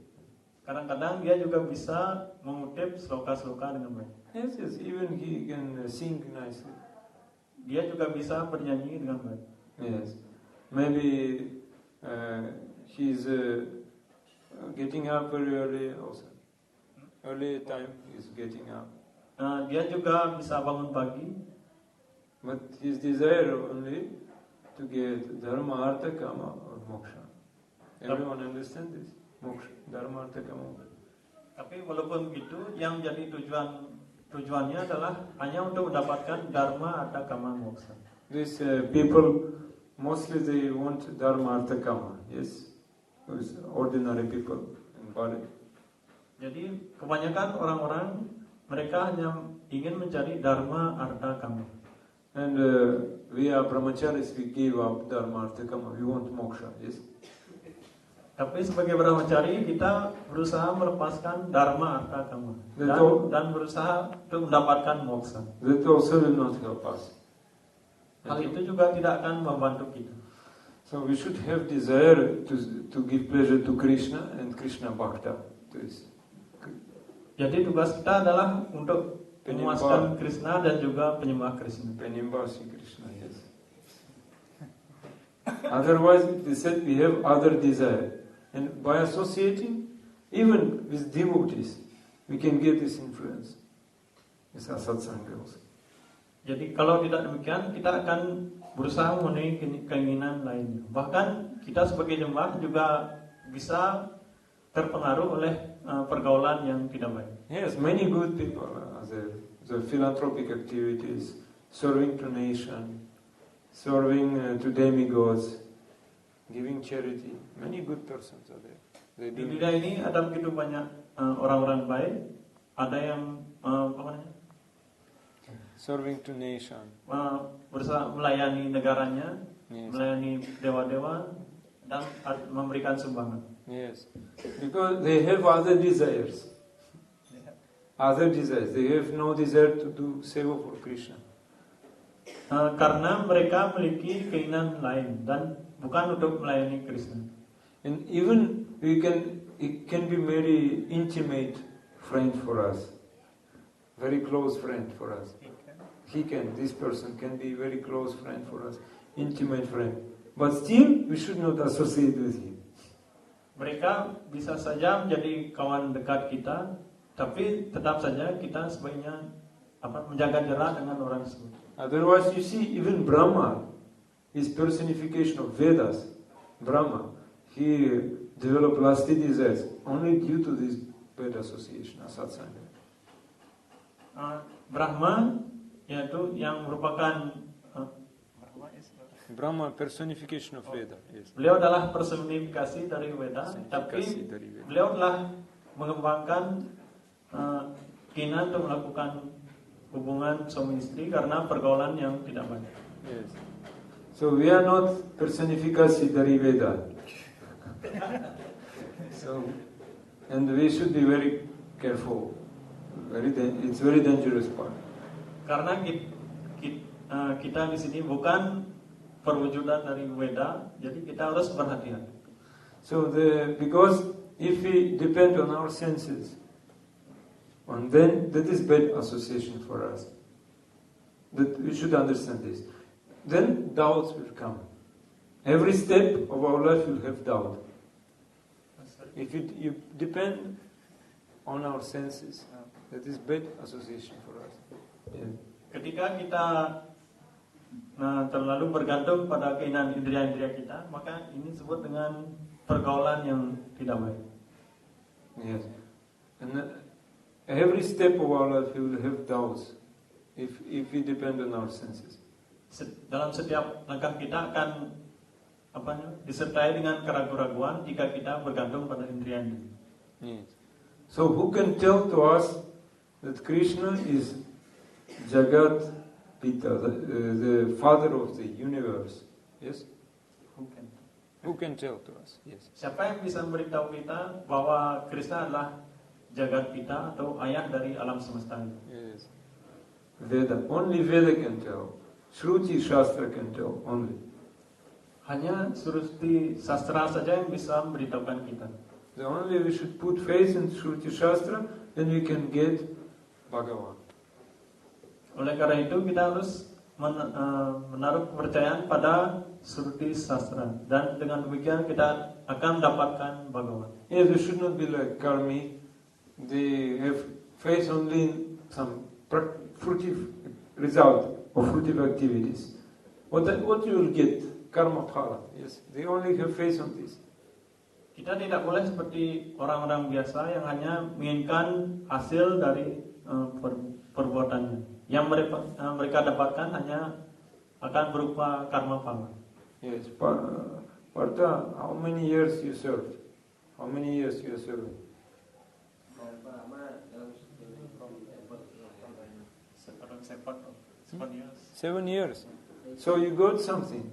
Kadang-kadang dia juga bisa mengutip sloka-sloka dengan baik. Yes, even he can sing nicely. Dia juga bisa bernyanyi dengan baik. Yes, maybe he's getting up very early also. Early time he's getting up. Dia juga bisa bangun pagi. But his desire only to get dharma, artha, kama, or moksha. Everyone understand this? Moksha, dharma, artha, kama, moksha. Tapi walaupun begitu, yang jadi tujuannya adalah hanya untuk mendapatkan dharma atau kama moksa. These people mostly they want dharma, artha, kama. Yes, those ordinary people in Bali. Jadi kebanyakan orang-orang mereka hanya ingin mencari dharma, artha, kama. And we are brahmacharis, we give up dharma, artha, kama. We want moksha. Yes. Tapi sebagai brahmachari kita berusaha melepaskan dharma, artha, kama dan berusaha untuk mendapatkan moksa. That also will not help us. Hal itu juga tidak akan membantu kita. So we should have desire to give pleasure to Krishna and Krishna Bhakta. Jadi tugas kita adalah untuk memuaskan Krishna dan juga penyembah Krishna. Penyembah si Krishna, yes. Otherwise, they said we have other desire. And by associating, even with devotees, we can get this influence. It's a satsanga also. Jadi kalau tidak demikian, kita akan berusaha memenuhi keinginan lainnya. Bahkan kita sebagai jemaah juga bisa terpengaruh oleh pergaulan yang tidak baik. Yes, many good people, the philanthropic activities, serving to nation, serving to demigods, giving charity. Many good persons are there. Di dunia ini ada begitu banyak orang-orang baik, ada yang serving to nation, berusaha melayani negaranya, yes. Melayani dewa-dewa dan memberikan sumbangan. Yes, because they have other desires. Other desires. They have no desire to do seva for Krishna. Karena mereka memiliki keinginan lain dan bukan untuk melayani Krishna. And even it can be very intimate friend for us, very close friend for us. This person can be very close friend for us, intimate friend. But still, we should not associate with him. Mereka bisa saja menjadi kawan dekat kita, tapi tetap saja kita sebaiknya menjaga jarak dengan orang tersebut. Otherwise, you see, even Brahma is personification of Vedas. Brahma, he developed lusty desires only due to this bad association, asatsanga. Brahma, yaitu yang merupakan Brahma, personification of Veda. Yes. Beliau adalah personifikasi dari Veda, tapi beliau telah mengembangkan keinginan untuk melakukan hubungan suami istri karena pergaulan yang tidak baik. Yes. So we are not personifikasi dari Veda. So And we should be very careful. It's very dangerous part. Karena kita di sini bukan perwujudan dari Weda, jadi kita harus berhati-hati. So because if we depend on our senses, and then that is bad association for us. That we should understand this. Then doubts will come. Every step of our life will have doubt. If you depend on our senses, that is bad association for us. Yeah. Ketika kita terlalu bergantung pada keinginan indera-indera kita, maka ini disebut dengan pergaulan yang tidak baik. Yes. And every step of our life we will have doubts if we depend on our senses. Dalam setiap langkah kita akan disertai dengan keraguan-keraguan jika kita bergantung pada indera-indera. Yes. So who can tell to us that Krishna is Jagat Pita, the father of the universe? Yes? Who can tell to us? Yes. Siapa yang bisa memberitahu kita bahwa Krishna adalah Jagat Pita atau ayah dari alam semesta ini? Yes. Veda. Only Veda can tell. Shruti Shastra can tell. Only. Hanya Shruti Sastra saja yang bisa memberitahukan kita. The only we should put faith in Shruti Shastra, then we can get Bhagavan. Oleh karena itu kita harus menaruh kepercayaan pada Shruti Sastra, dan dengan demikian kita akan mendapatkan Bhagavan. Yes, we should not be like Karmi. They have faith only in some fruitive result of fruitive activities. What you will get? Karma phala. Yes, they only have faith on this. Kita tidak boleh seperti orang-orang biasa yang hanya menginginkan hasil dari perbuatannya. Yang mereka dapatkan hanya akan berupa karma phala. Yes, Partha, how many years you served? How many years you are serving? 7 years. So you got something.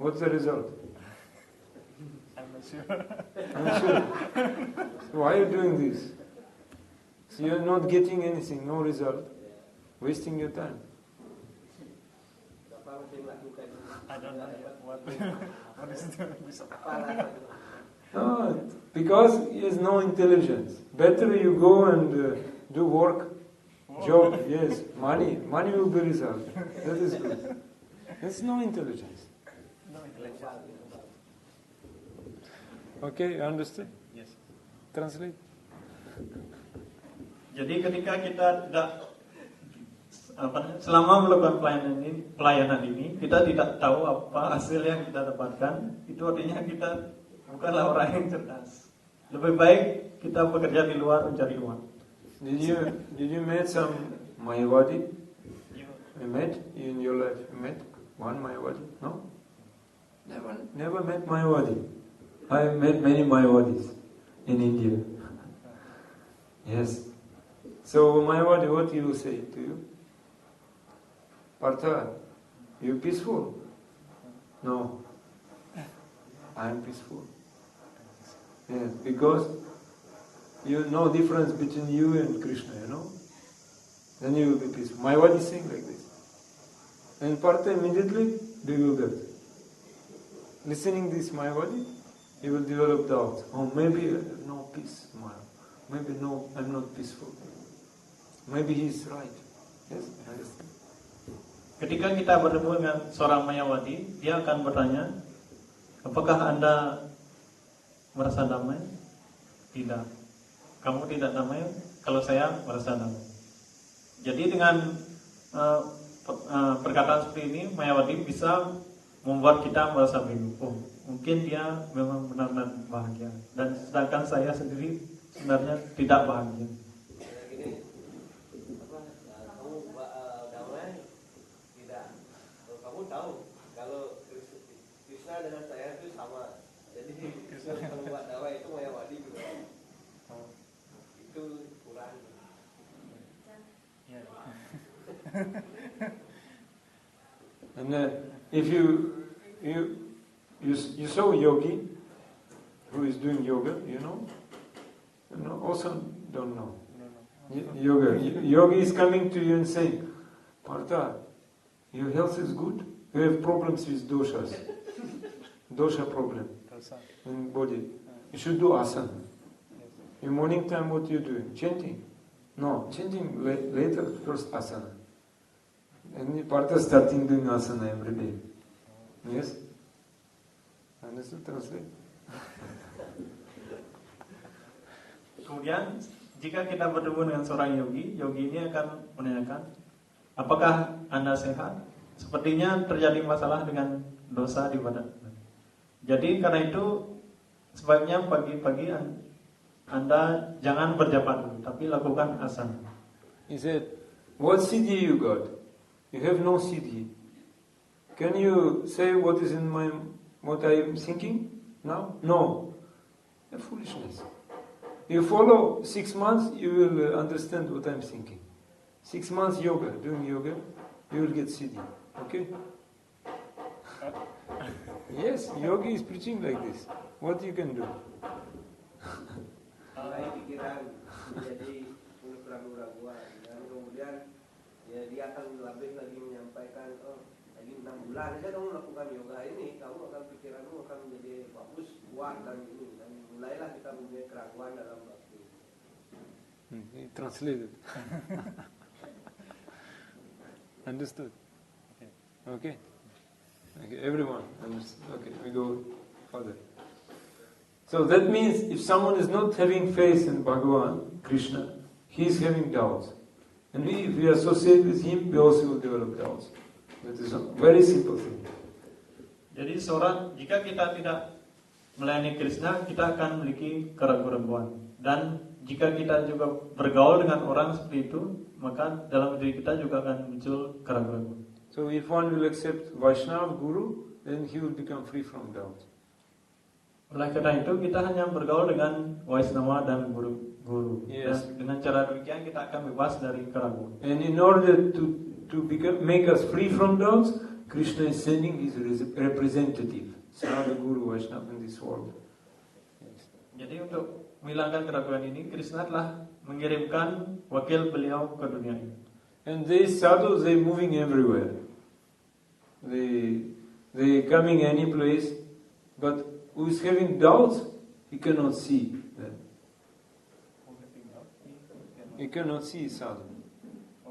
What's the result? I'm not sure. I'm sure. So why are you doing this? So you're not getting anything, no result. Wasting your time. I don't know yet what is this? No, because he has no intelligence. Better you go and do work, job, yes, money will be result. That is good. There's no intelligence. No intelligence. Okay, you understand? Yes. Translate. Jadi ketika kita tidak selama melakukan pelayanan ini kita tidak tahu apa hasil yang kita dapatkan, itu artinya kita bukanlah orang yang cerdas. Lebih baik kita bekerja di luar mencari uang. Did you meet some Mayavadi? You met in your life? You met one Mayavadi? No? Never met Mayavadi. I met many Mayavadis in India. Yes. So Mayavadi, what he will say to you? Partha, you peaceful? No. I am peaceful. Yes, because you know difference between you and Krishna, you know? Then you will be peaceful. Mayavadi is saying like this. And Partha immediately bewildered. Listening this Mayavadi, he will develop doubt. Oh, maybe no peace, Maya. Maybe no, I'm not peaceful. Maybe he is right. Yes, I understand. Ketika kita bertemu dengan seorang Mayavadi, dia akan bertanya, apakah Anda merasa damai? Tidak. Kamu tidak damai kalau saya merasa damai. Jadi dengan perkataan seperti ini, Mayavadi bisa membuat kita merasa bingung. Oh, mungkin dia memang benar-benar bahagia. Dan sedangkan saya sendiri sebenarnya tidak bahagia. Tahu kalau Krishna dengan saya itu sama. Jadi kalau buat dakwah itu Mayavadi juga. Itu kurang. And if you saw a yogi who is doing yoga, you know, No, also don't know. No. Yoga. Yogi is coming to you and saying, Partha, your health is good. You have problems with doshas. Dosha problem Dosa. in body. You should do asana. In morning time, what you doing? Chanting. No, chanting later, first asana. And Partha starting doing asana every day. Yes? Understood? Translate? Kemudian jika kita bertemu dengan seorang yogi, yogi ini akan menanyakan, apakah Anda sehat? Sepertinya terjadi masalah dengan dosa di badan. Jadi karena itu sebaiknya pagi-pagi Anda jangan berjapa dulu, tapi lakukan asana. He said, what siddhi you got? You have no siddhi. Can you say what is in what I am thinking now? No. Foolishness. You follow 6 months, you will understand what I am thinking. 6 months yoga, doing yoga, you will get siddhi. Okay? Yes, yogi is preaching like this. What you can do? Mulai pikiran menjadi penuh keraguan-keraguan, dan kemudian ya dia akan lebih lagi menyampaikan, oh lagi 6 bulan aja kamu melakukan yoga ini, kamu akan pikiranmu akan menjadi bagus, kuat dan ini, dan mulailah kita mempunyai keraguan dalam waktu. He translated. Understood? Okay. Okay, everyone understood. Okay, we go further. So that means if someone is not having faith in Bhagavan, Krishna, he is having doubts. And if we associate with him, we also will develop doubts. That is a very simple thing. Jadi jika kita tidak melayani Krishna, kita akan memiliki keraguan-keraguan. Dan jika kita juga bergaul dengan orang seperti itu, maka dalam diri kita juga akan muncul keraguan-keraguan. So if one will accept Vaishnava Guru, then he will become free from doubt. Oleh karena itu kita hanya bergaul dengan Vaishnava dan guru. Yes. Dan dengan cara demikian kita akan bebas dari keraguan. And in order to make us free from doubts, Krishna is sending his representative, Sadhu Guru Vaishnava in this world. Yes. Jadi untuk menghilangkan keraguan ini, Krishna telah mengirimkan wakil beliau ke dunia ini. And these sadhus, they moving everywhere. They coming any place, but who is having doubts, he cannot see them. He cannot see sadhu.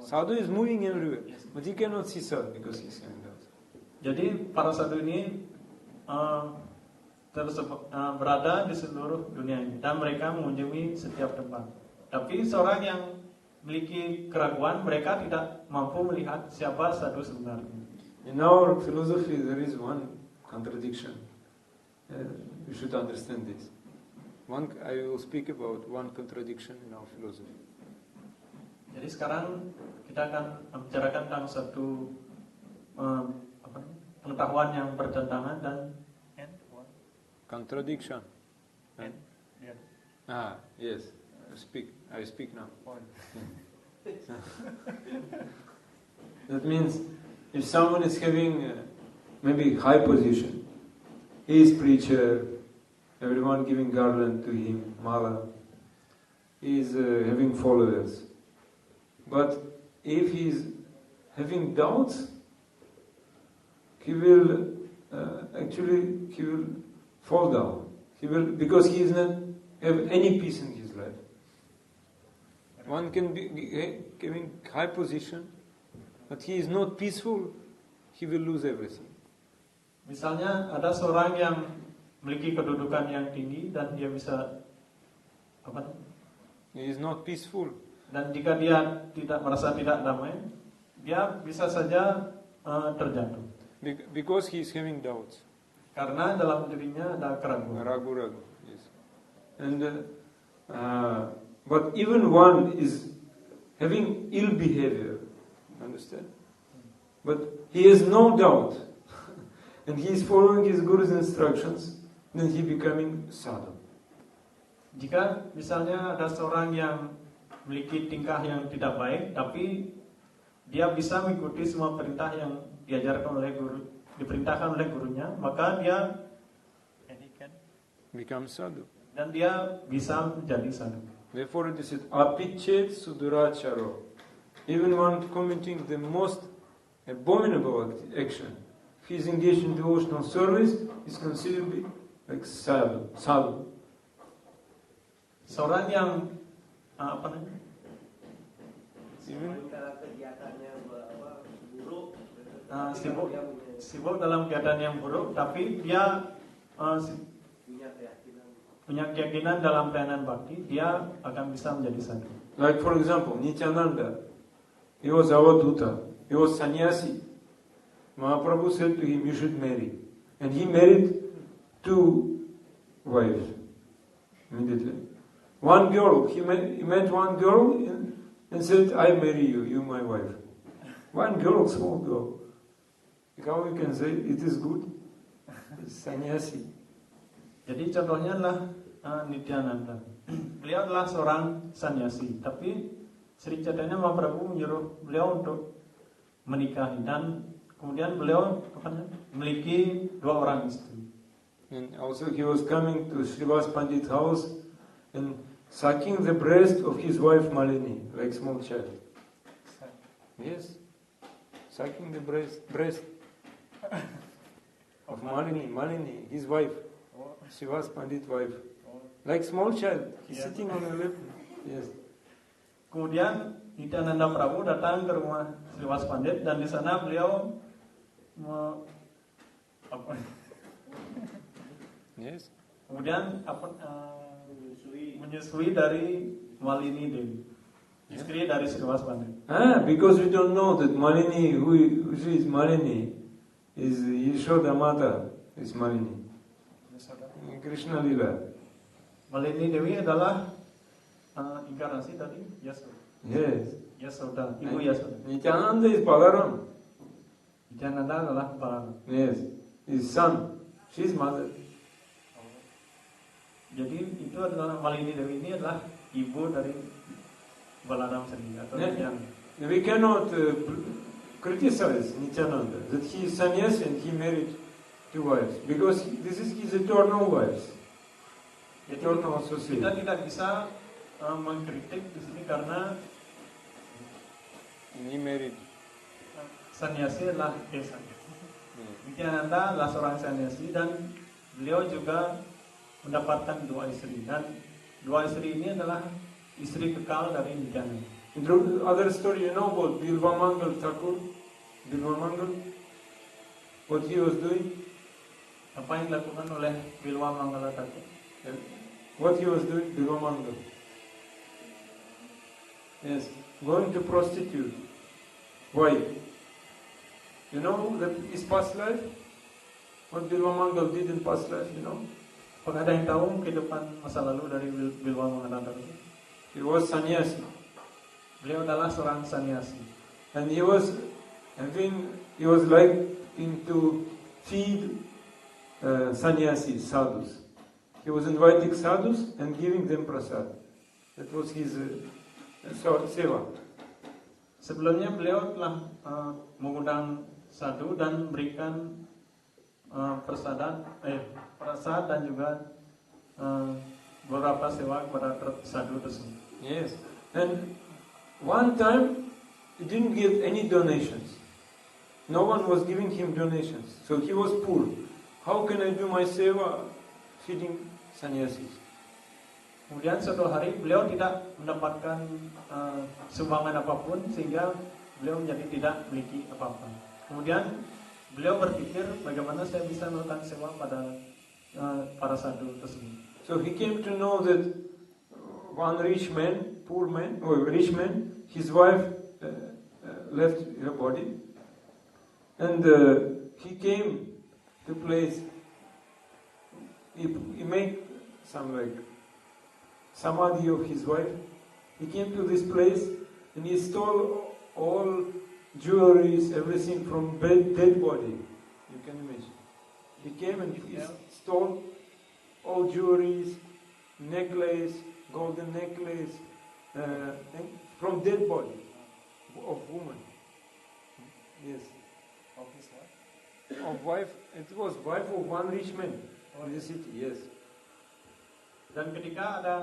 Sadhu is moving everywhere, but he cannot see sadhu because he is having doubts. Jadi para sadhu ini berada di seluruh dunia ini dan mereka mengunjungi setiap tempat. Tapi seorang yang memiliki keraguan, mereka tidak mampu melihat siapa sadhu sebenarnya. In our philosophy, there is one contradiction. You should understand this. I will speak about one contradiction in our philosophy. Jadi sekarang kita akan membicarakan tentang satu pengetahuan yang bertentangan dan contradiction. Yeah. Yes. I speak now. That means if someone is having maybe high position, he is preacher, everyone giving garland to him, mala, he is having followers. But if he is having doubts, he will fall down. Because he is not have any peace in his life. One can be giving high position, but he is not peaceful, he will lose everything. Misalnya ada seorang yang memiliki kedudukan yang tinggi dan dia bisa He is not peaceful. Dan jika dia merasa tidak damai, dia bisa saja terjatuh. Because he is having doubts. Karena dalam dirinya ada keraguan. Ragu. Yes. And but even one is having ill behavior, understand? But he has no doubt, and he is following his guru's instructions, then he becoming sadhu. Jika misalnya ada seorang yang memiliki tingkah yang tidak baik, tapi dia bisa mengikuti semua perintah yang diajarkan oleh guru, diperintahkan oleh gurunya, maka dia become sadhu. dan dia bisa menjadi sadhu. Therefore it is said, apichet suduracharo. Even one committing the most abominable action, if he is engaged in devotional service, is considered to be like sadhu. Seorang yang apa namanya? Even Karena kegiatannya buruk, sibuk dalam keadaan yang buruk, tapi dia punya keyakinan dalam pelayanan bakti, dia akan bisa menjadi sadhu. like for example, Nityananda, he was avaduta, he was sannyasi. Mahaprabhu said to him, you should marry. And he married 2 wives immediately. One girl, he met one girl and said, I marry you, you my wife. One girl, small girl. How you can say it is good? It's sannyasi. Jadi contohnya adalah Nityananda. Beliau adalah seorang sannyasi, tapi Sri Chaitanya Mahaprabhu menyuruh beliau untuk menikahi dan kemudian beliau memiliki 2 orang istri. And also he was coming to Srivas Pandit's house and sucking the breast of his wife Malini, like small child. Yes, sucking the breast of Malini, his wife, Srivas Pandit's wife, like small child. He's sitting on the lap. Yes. Kemudian Nityananda Prabhu datang ke rumah Srivas Pandit dan di sana beliau Yes. kemudian menyusui dari Malini Dewi, istri dari Srivas Pandit. Because we don't know that Malini, who is Malini, is Yashoda Mata, is Malini. Krishna Lila. Malini Dewi adalah inkarnasi dari Yasoda. Yes. Yasoda, ibu Yasoda. Nityananda is Balaram. Nityananda adalah Balaram. Yes. His son. She's mother. Jadi itu adalah Malini Dewi ini adalah ibu dari Balaram sendiri atau Nityananda. We cannot criticize Nityananda that he is sannyasi and he married 2 wives because this is his eternal wives, eternal associate. Kita tidak bisa mengkritik di sini karena He married. sannyasi adalah desa. Nityananda adalah seorang sannyasi dan beliau juga mendapatkan 2 istri dan 2 istri ini adalah istri kekal dari Nityananda. In the other story, you know about Bilvamangal Thakur? Bilvamangal? What he was doing? Apa yang dilakukan oleh Bilwa Mangala Thakur? What he was doing? Bilvamangal. Yes, going to prostitute. Why? You know his past life? What Bilvamangal did in past life, you know? Apakah ada yang tahu kehidupan masa lalu dari Bilwa Mangala Thakur? He was sannyasi. Beliau adalah seorang sannyasi. And he was like into feed sannyasis, sadhus. He was inviting sadhus and giving them prasad. That was his seva. Sebelumnya beliau telah mengundang sadhu dan memberikan prasad dan juga beberapa sewa kepada sadhu tersebut. Yes. And one time he didn't give any donations. No one was giving him donations. So he was poor. How can I do my seva feeding sannyasis? Kemudian suatu hari beliau tidak mendapatkan sumbangan apapun sehingga beliau menjadi tidak memiliki apa-apa. Kemudian beliau berpikir bagaimana saya bisa melakukan sewa pada para sadhu tersebut. So he came to know that one rich man, his wife left her body, and he came to place. He made some like samadhi of his wife. He came to this place and he stole all jewelries, everything from dead body. You can imagine. He came and he stole all jewelries, necklace, golden necklace, from dead body of woman. Yes. Of his wife? Of wife. It was wife of one rich man in the city. Yes. Dan ketika ada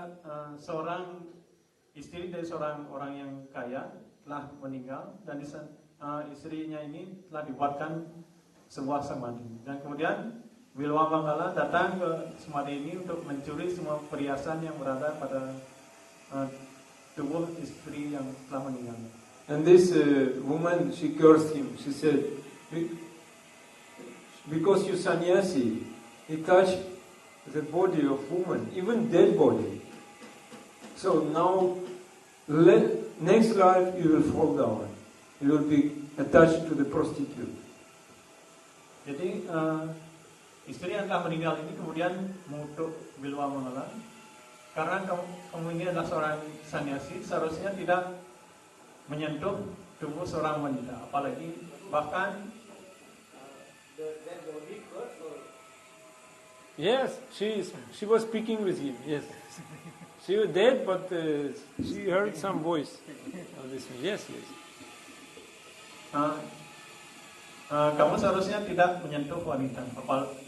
seorang istri dari seorang orang yang kaya telah meninggal dan istrinya ini telah dibuatkan sebuah samadhi. Dan kemudian Bilwamangala datang ke samadhi ini untuk mencuri semua perhiasan yang berada pada tubuh istri yang telah meninggal. And this woman, she cursed him. She said, because you sannyasi, you touch the body of woman, even dead body. So now, next life you will fall down. You will be attached to the prostitute. Jadi istri yang telah meninggal ini kemudian mengutuk Bilwamangala, karena kamu ini adalah seorang sannyasi, seharusnya tidak menyentuh tubuh seorang wanita, apalagi bahkan Yes, she was speaking with him. Yes, she was dead, but she heard some voice. Yes. Kamu seharusnya tidak menyentuh wanita,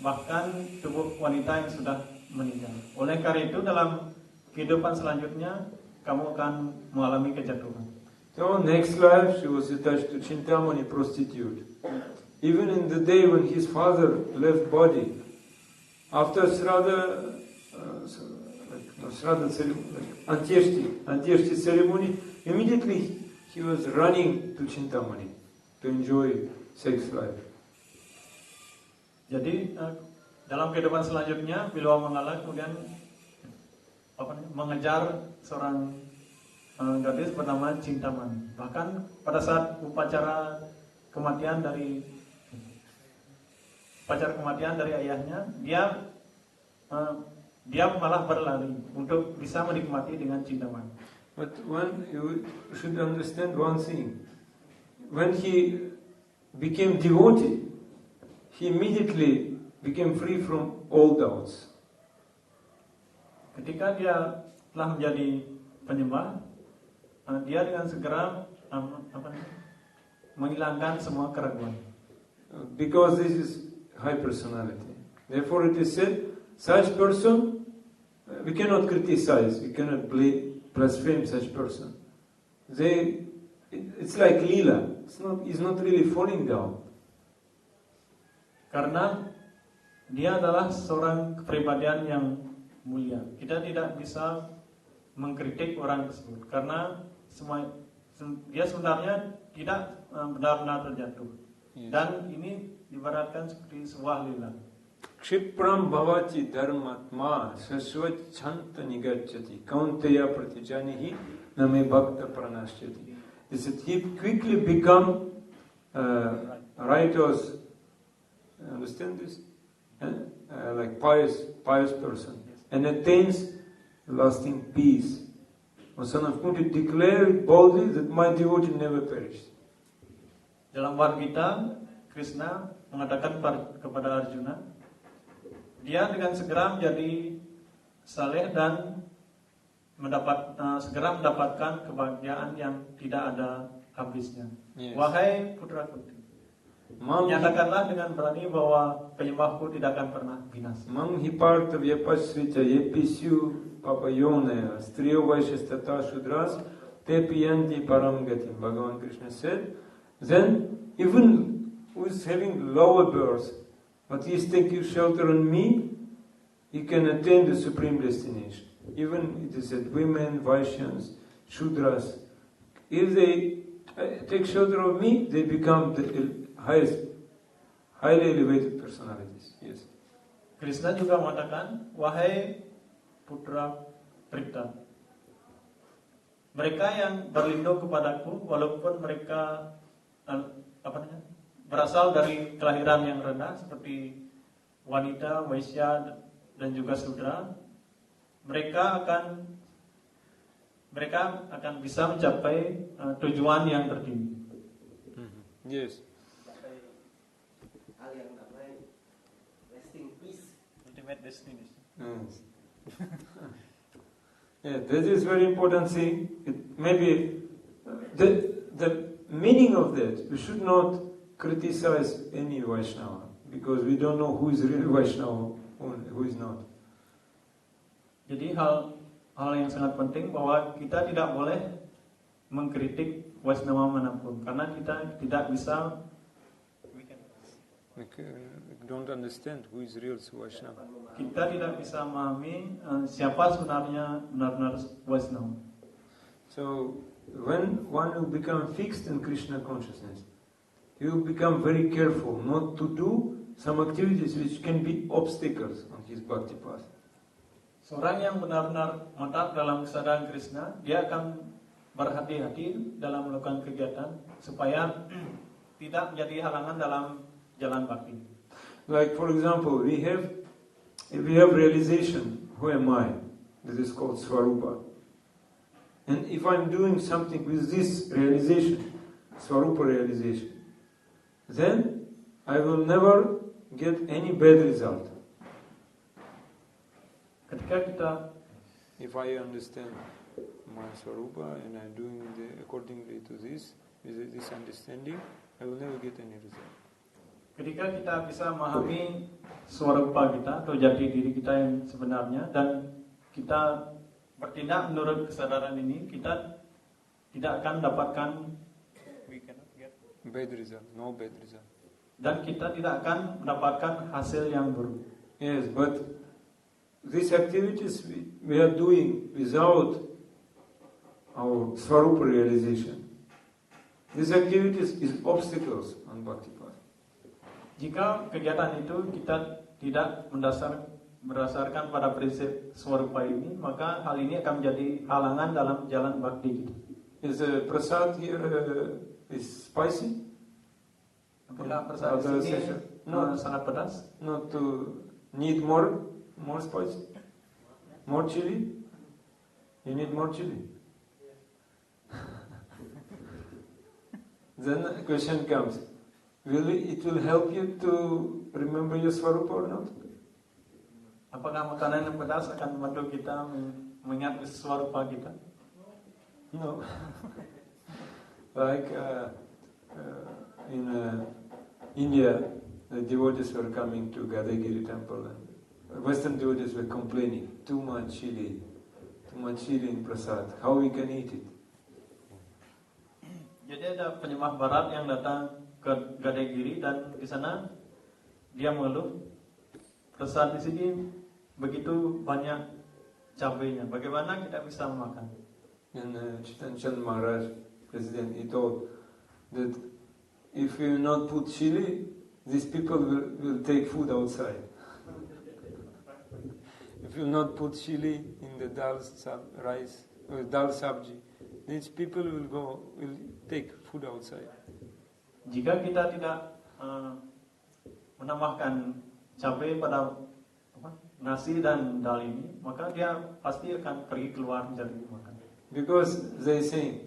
bahkan tubuh wanita yang sudah meninggal. Oleh karena itu dalam kehidupan selanjutnya kamu akan mengalami kejatuhan. So next life she was attached to Chintamani prostitute. Even in the day when his father left body, after Shraddha ceremony, Antyeshti ceremony, immediately he was running to Chintamani to enjoy sex life. Jadi dalam kehidupan selanjutnya Bilwamangala kemudian mengejar seorang gadis bernama Cintamani. Bahkan pada saat upacara kematian dari ayahnya, dia malah berlari untuk bisa menikmati dengan Cintamani. But when you should understand one thing, when he became devotee, he immediately became free from all doubts. Ketika dia telah menjadi penyembah, dia dengan segera menghilangkan semua keraguan. Because this is high personality. Therefore it is said, such person, we cannot criticize, we cannot blaspheme such person. It's like lila. He's not really falling down. Karena dia adalah seorang kepribadian yang mulia. Kita tidak bisa mengkritik orang tersebut karena dia sebenarnya tidak benar-benar terjatuh. Yes. Dan ini diibaratkan seperti sebuah lila. Kshipram bhavati dharmatma saswat chanta nigacchati kaunteya pratijanihi name bhakta pranashchati. Is that he quickly become righteous, understand this? Like pious person, and attains lasting peace. O son of Kunti, declare boldly that my devotee never perished. Dalam Bhagavad Gita, Krishna mengatakan kepada Arjuna, dia dengan segera menjadi saleh dan segera mendapatkan kebahagiaan yang tidak ada habisnya. Yes. Wahai putra Kunti, nyatakanlah dengan berani bahwa penyembahku tidak akan pernah binasa. Mam hiparta vyapasrita yepisyu papayonaya striyo vaishestata shudras tepiyanti param gati. Bhagavan Krishna said, then even who is having lower birth, but he is taking shelter on me, he can attain the supreme destination. Even it is said, women, Vaishyas, Shudras, if they take shelter of me, they become the highly elevated personalities. Yes. Krishna juga mengatakan, wahai putra Prita, mereka yang berlindung kepadaku, walaupun mereka berasal dari kelahiran yang rendah seperti wanita, Vaisya dan juga Sudra, mereka akan bisa mencapai tujuan yang tertinggi. Yes. Hal yang namanya resting peace, ultimate destination. Yes. Yeah, that is very important thing. Maybe the meaning of that, we should not criticize any Vaishnava because we don't know who is really Vaishnava and who is not. Jadi hal yang sangat penting bahwa kita tidak boleh mengkritik Vaishnava manapun karena kita tidak bisa We don't understand who is real Vaishnava. kita tidak bisa memahami siapa sebenarnya benar-benar Vaishnava. So when one will become fixed in Krishna consciousness, he will become very careful not to do some activities which can be obstacles on his bhakti path. Seorang yang benar-benar mantap dalam kesadaran Krishna, dia akan berhati-hati dalam melakukan kegiatan supaya tidak menjadi halangan dalam jalan bakti. Like for example, if we have realization, who am I? This is called Swarupa. And if I'm doing something with this realization, Swarupa realization, then I will never get any bad result. Ketika kita If I understand my Swarupa and I'm doing accordingly to this, with this understanding, I will never get any result. Ketika kita bisa memahami Swarupa kita atau jati diri kita yang sebenarnya dan kita bertindak menurut kesadaran ini, kita tidak akan dapatkan Bad result, no bad result. dan kita tidak akan mendapatkan hasil yang buruk. Yes, but these activities we are doing without our Swarupa realization. These activities is obstacles on bhakti path. Jika kegiatan itu kita tidak berdasarkan pada prinsip Swarupa ini, maka hal ini akan menjadi halangan dalam jalan bakti kita. Is prasad here is spicy? Apakah prasad ini sangat pedas? Not to need more spicy, more chili. You need more chili. Then the question comes: it will help you to remember your Swarupa or not? Apakah makanan yang pedas akan membantu kita mengingat Swarupa kita? No. Like in India, the devotees were coming to Gadagiri temple, and Western devotees were complaining, too much chili in prasad. How we can eat it? Jadi ada penyembah barat yang datang ke Gadagiri dan di sana dia mengeluh prasad di sini begitu banyak cabenya. Bagaimana kita bisa memakan? And Chittanchan Maharaj, President, he told that if we will not put chili, these people will take food outside. If you will not put chili in the dal sabji, these people will take food outside. Jika kita tidak menambahkan cabai pada nasi dan dal ini, maka dia pasti akan pergi keluar mencari makan. Because they say,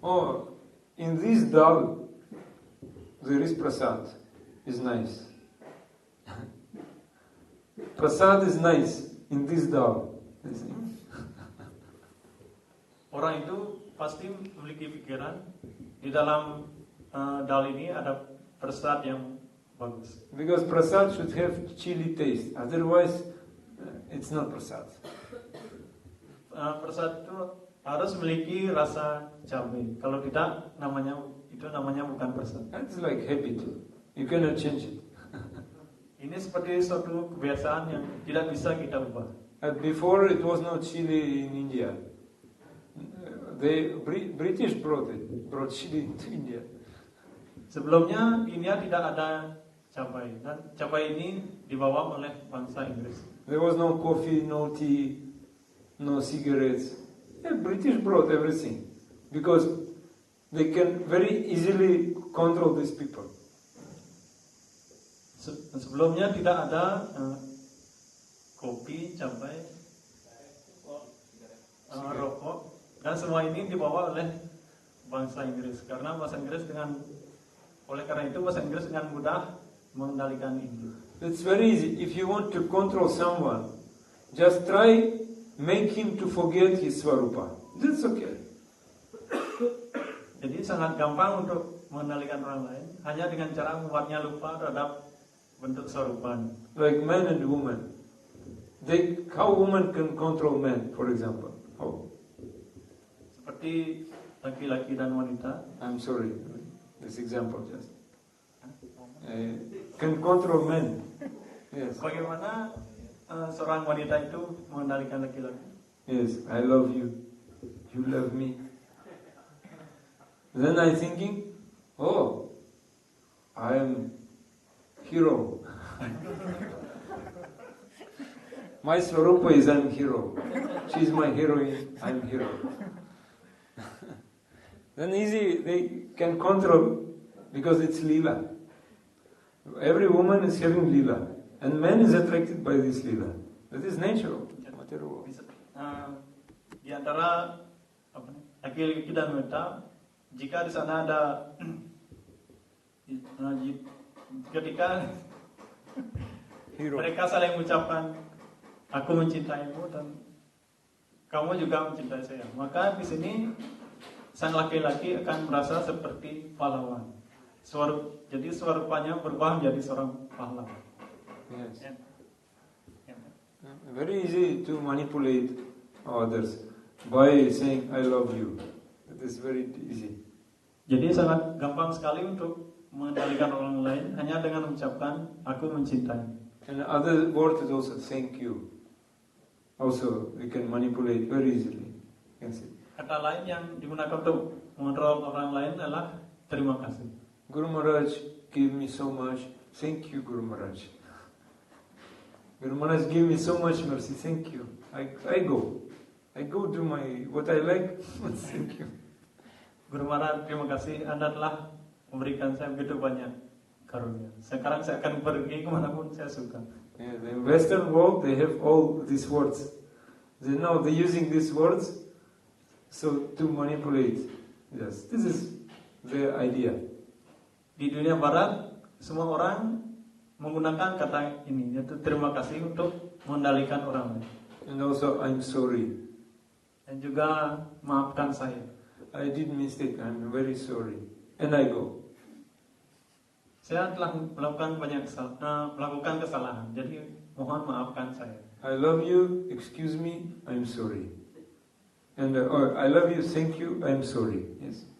oh, in this dal there is prasad, is nice. Prasad is nice in this dal. They say. Orang itu pasti memiliki pikiran di dalam dal ini ada prasad yang bagus. Because prasad should have chili taste, otherwise it's not prasad. Prasad itu harus memiliki rasa cabai. Kalau tidak, namanya bukan prasad. That's like habit. You cannot change it. Ini seperti suatu kebiasaan yang tidak bisa kita ubah. Before it was no chili in India. The British brought chili to India. Sebelumnya di India tidak ada cabai dan cabai ini dibawa oleh bangsa Inggris. There was no coffee, no tea, no cigarettes. The British brought everything because they can very easily control these people. Sebelumnya tidak ada kopi, cabai, rokok, dan semua ini dibawa oleh bangsa Inggris. Karena bahasa Inggris dengan mudah mengendalikan ini. It's very easy. If you want to control someone, just try make him to forget his Swarupa. That's okay. Jadi sangat gampang untuk mengendalikan orang lain, hanya dengan cara membuatnya lupa terhadap bentuk Swarupa. Like man and woman. how women can control men, for example. How? Seperti laki-laki dan wanita. I'm sorry, this example just. Can control men. Yes. Bagaimana seorang wanita itu mengendalikan laki-laki? Yes, I love you. You love me. Then I thinking, oh, I am hero. My Swarupa is I'm hero. She's my heroine, I'm hero. Then easy, they can control because it's lila. Every woman is having lila, and man is attracted by this lila. That is natural. Di antara laki-laki dan wanita, jika di sana ada ketika mereka saling mengucapkan aku mencintaimu dan kamu juga mencintai saya, maka di sini sang laki-laki akan merasa seperti pahlawan. Jadi swarupanya berubah menjadi seorang pahlawan. Yes. Very easy to manipulate others by saying I love you. It is very easy. Jadi sangat gampang sekali untuk mengendalikan orang lain hanya dengan mengucapkan aku mencintai. And other word is also thank you. Also, we can manipulate very easily. You can see. Kata lain yang digunakan untuk mengontrol orang lain adalah terima kasih. Guru Maharaj gave me so much. Thank you, Guru Maharaj. Guru Maharaj gave me so much mercy. Thank you. I go do what I like. Thank you. Guru Maharaj, terima kasih. Anda telah memberikan saya begitu banyak karunia. Sekarang saya akan pergi kemanapun saya suka. Yeah, the Western world, they have all these words. They're using these words so to manipulate. Yes, this is their idea. Di dunia Barat, semua orang menggunakan kata ini, yaitu terima kasih untuk mengendalikan orang lain. And also, I'm sorry. Dan juga maafkan saya. I did mistake. I'm very sorry. And I go. Saya telah melakukan kesalahan, jadi mohon maafkan saya. I love you, excuse me, I'm sorry. And or I love you, thank you, I'm sorry. Yes.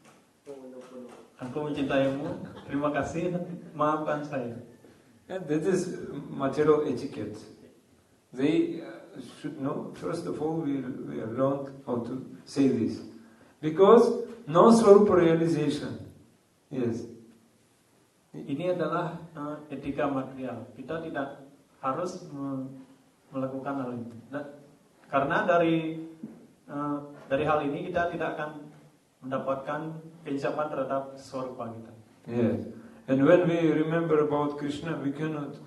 Aku mencintaimu, terima kasih, maafkan saya. And that is material etiquette. They should know. First of all, we are learned how to say this, because no Swarupa realization. Yes. Ini adalah etika material. Kita tidak harus melakukan hal ini. Karena dari hal ini kita tidak akan mendapatkan keinsapan terhadap Swarupa kita. Yes. And when we remember about Krishna, we cannot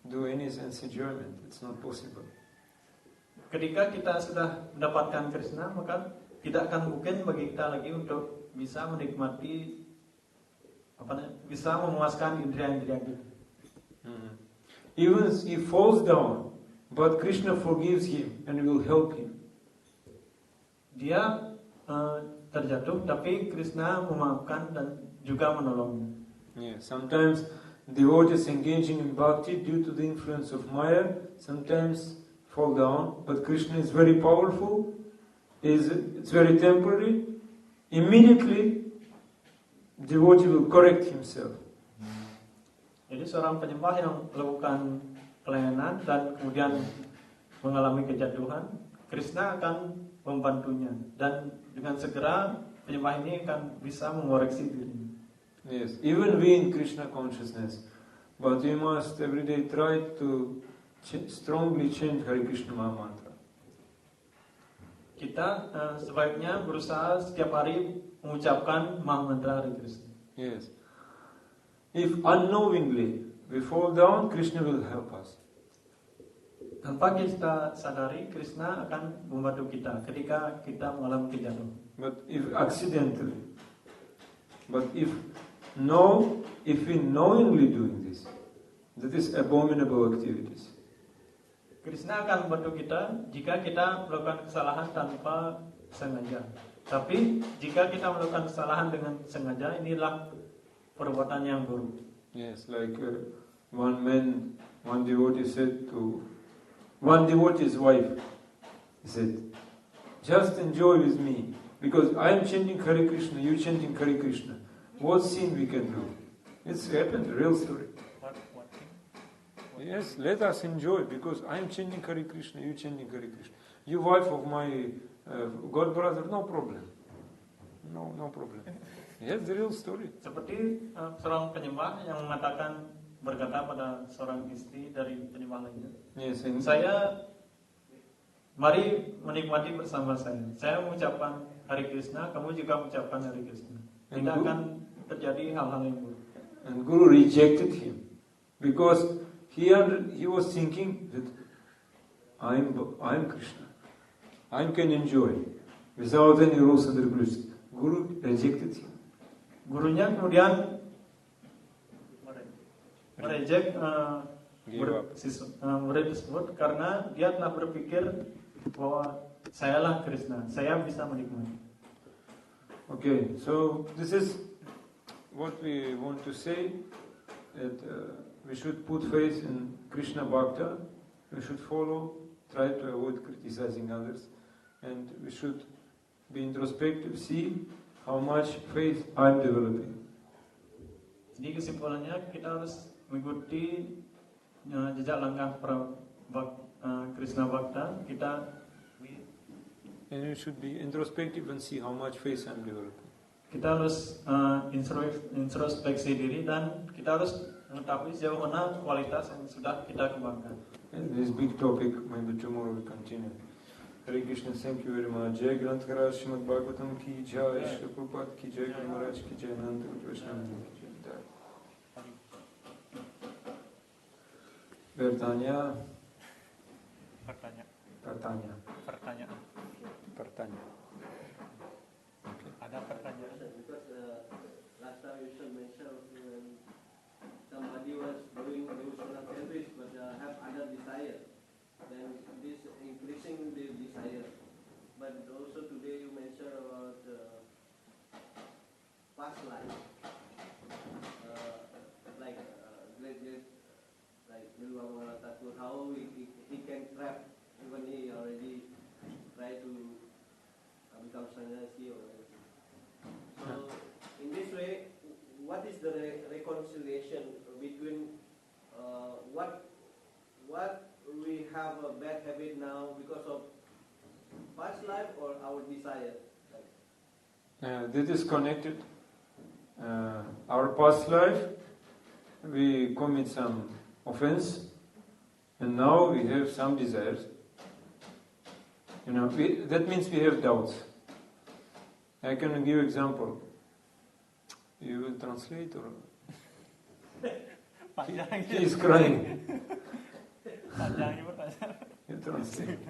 do any sense enjoyment. It's not possible. Ketika kita sudah mendapatkan Krishna, maka tidak akan mungkin bagi kita lagi untuk bisa menikmati bisa memuaskan indera-indera kita. Even he falls down, but Krishna forgives him and will help him. Dia terjatuh, tapi Krishna memaafkan dan juga menolongnya. Yeah, sometimes devotees engaging in bhakti due to the influence of Maya sometimes fall down, but Krishna is very powerful. It's very temporary. Immediately, devotee will correct himself. Jadi seorang penyembah yang melakukan pelayanan dan kemudian mengalami kejatuhan, Krishna akan membantunya dan dengan segera penyembah ini akan bisa mengoreksi dirinya. Yes, even we in Krishna consciousness, but we must every day try to strongly change Hare Krishna Maha Mantra. Kita sebaiknya berusaha setiap hari mengucapkan Maha Mantra Hare Krishna. Yes. If unknowingly we fall down, Krishna will help us. Tanpa kita sadari, Krishna akan membantu kita ketika kita mengalami kejatuhan. But if accidentally, if we knowingly doing this, that is abominable activities. Krishna akan membantu kita jika kita melakukan kesalahan tanpa sengaja. Tapi jika kita melakukan kesalahan dengan sengaja, inilah perbuatan yang buruk. Yes, like one devotee said to one devotee's wife. He said, just enjoy with me, because I am chanting Hare Krishna, you chanting Hare Krishna. What sin we can do? It's happened, real story. What thing? Yes, let us enjoy, because I am chanting Hare Krishna, you chanting Hare Krishna. You wife of my god brother, no problem. No problem. Yes, the real story. Seperti seorang penyembah yang mengatakan berkata pada seorang istri dari penyembah lainnya, Yes, and mari menikmati bersama saya. Saya mengucapkan Hare Krishna, kamu juga mengucapkan Hare Krishna. Tidak akan terjadi hal-hal yang buruk. And Guru rejected him because he was thinking that I am Krishna. I can enjoy without any rules and regulations. Guru rejected him. Gurunya kemudian mereject murid tersebut karena dia telah berpikir bahwa sayalah Krishna, saya bisa menikmati. Okay, so this is what we want to say, that we should put faith in Krishna Bhakta, we should follow, try to avoid criticizing others, and we should be introspective, see how much faith I'm developing. Jadi kesimpulannya kita harus mengikuti jejak langkah Krishna Bhakta. And you should be introspective and see how much faith I'm developing. Kita harus introspeksi diri dan kita harus mengetahui sejauh mana kualitas yang sudah kita kembangkan. And this big topic, maybe tomorrow we continue. Hare Krishna, thank you very much. Jai Granth Maharaj Srimad Bhagavatam ki jai, Shri Prabhupada ki jai, Guru Maharaj ki jai, Nanda Vaishnava ki jai. Bertanya. Okay. Ada pertanyaan. Because last time you should mention when somebody was doing devotional service but have other desire, then this increasing the desire. But also today you mentioned about past life, like Nirvana Thakur, how he can trap even he already tried to become sannyasi or anything. So in this way, what is the reconciliation between what we have a bad habit now because of past life or our desire? This is connected. Our past life, we commit some offense, and now we have some desires. That means we have doubts. I can give example. You will translate or? He is crying. You translate.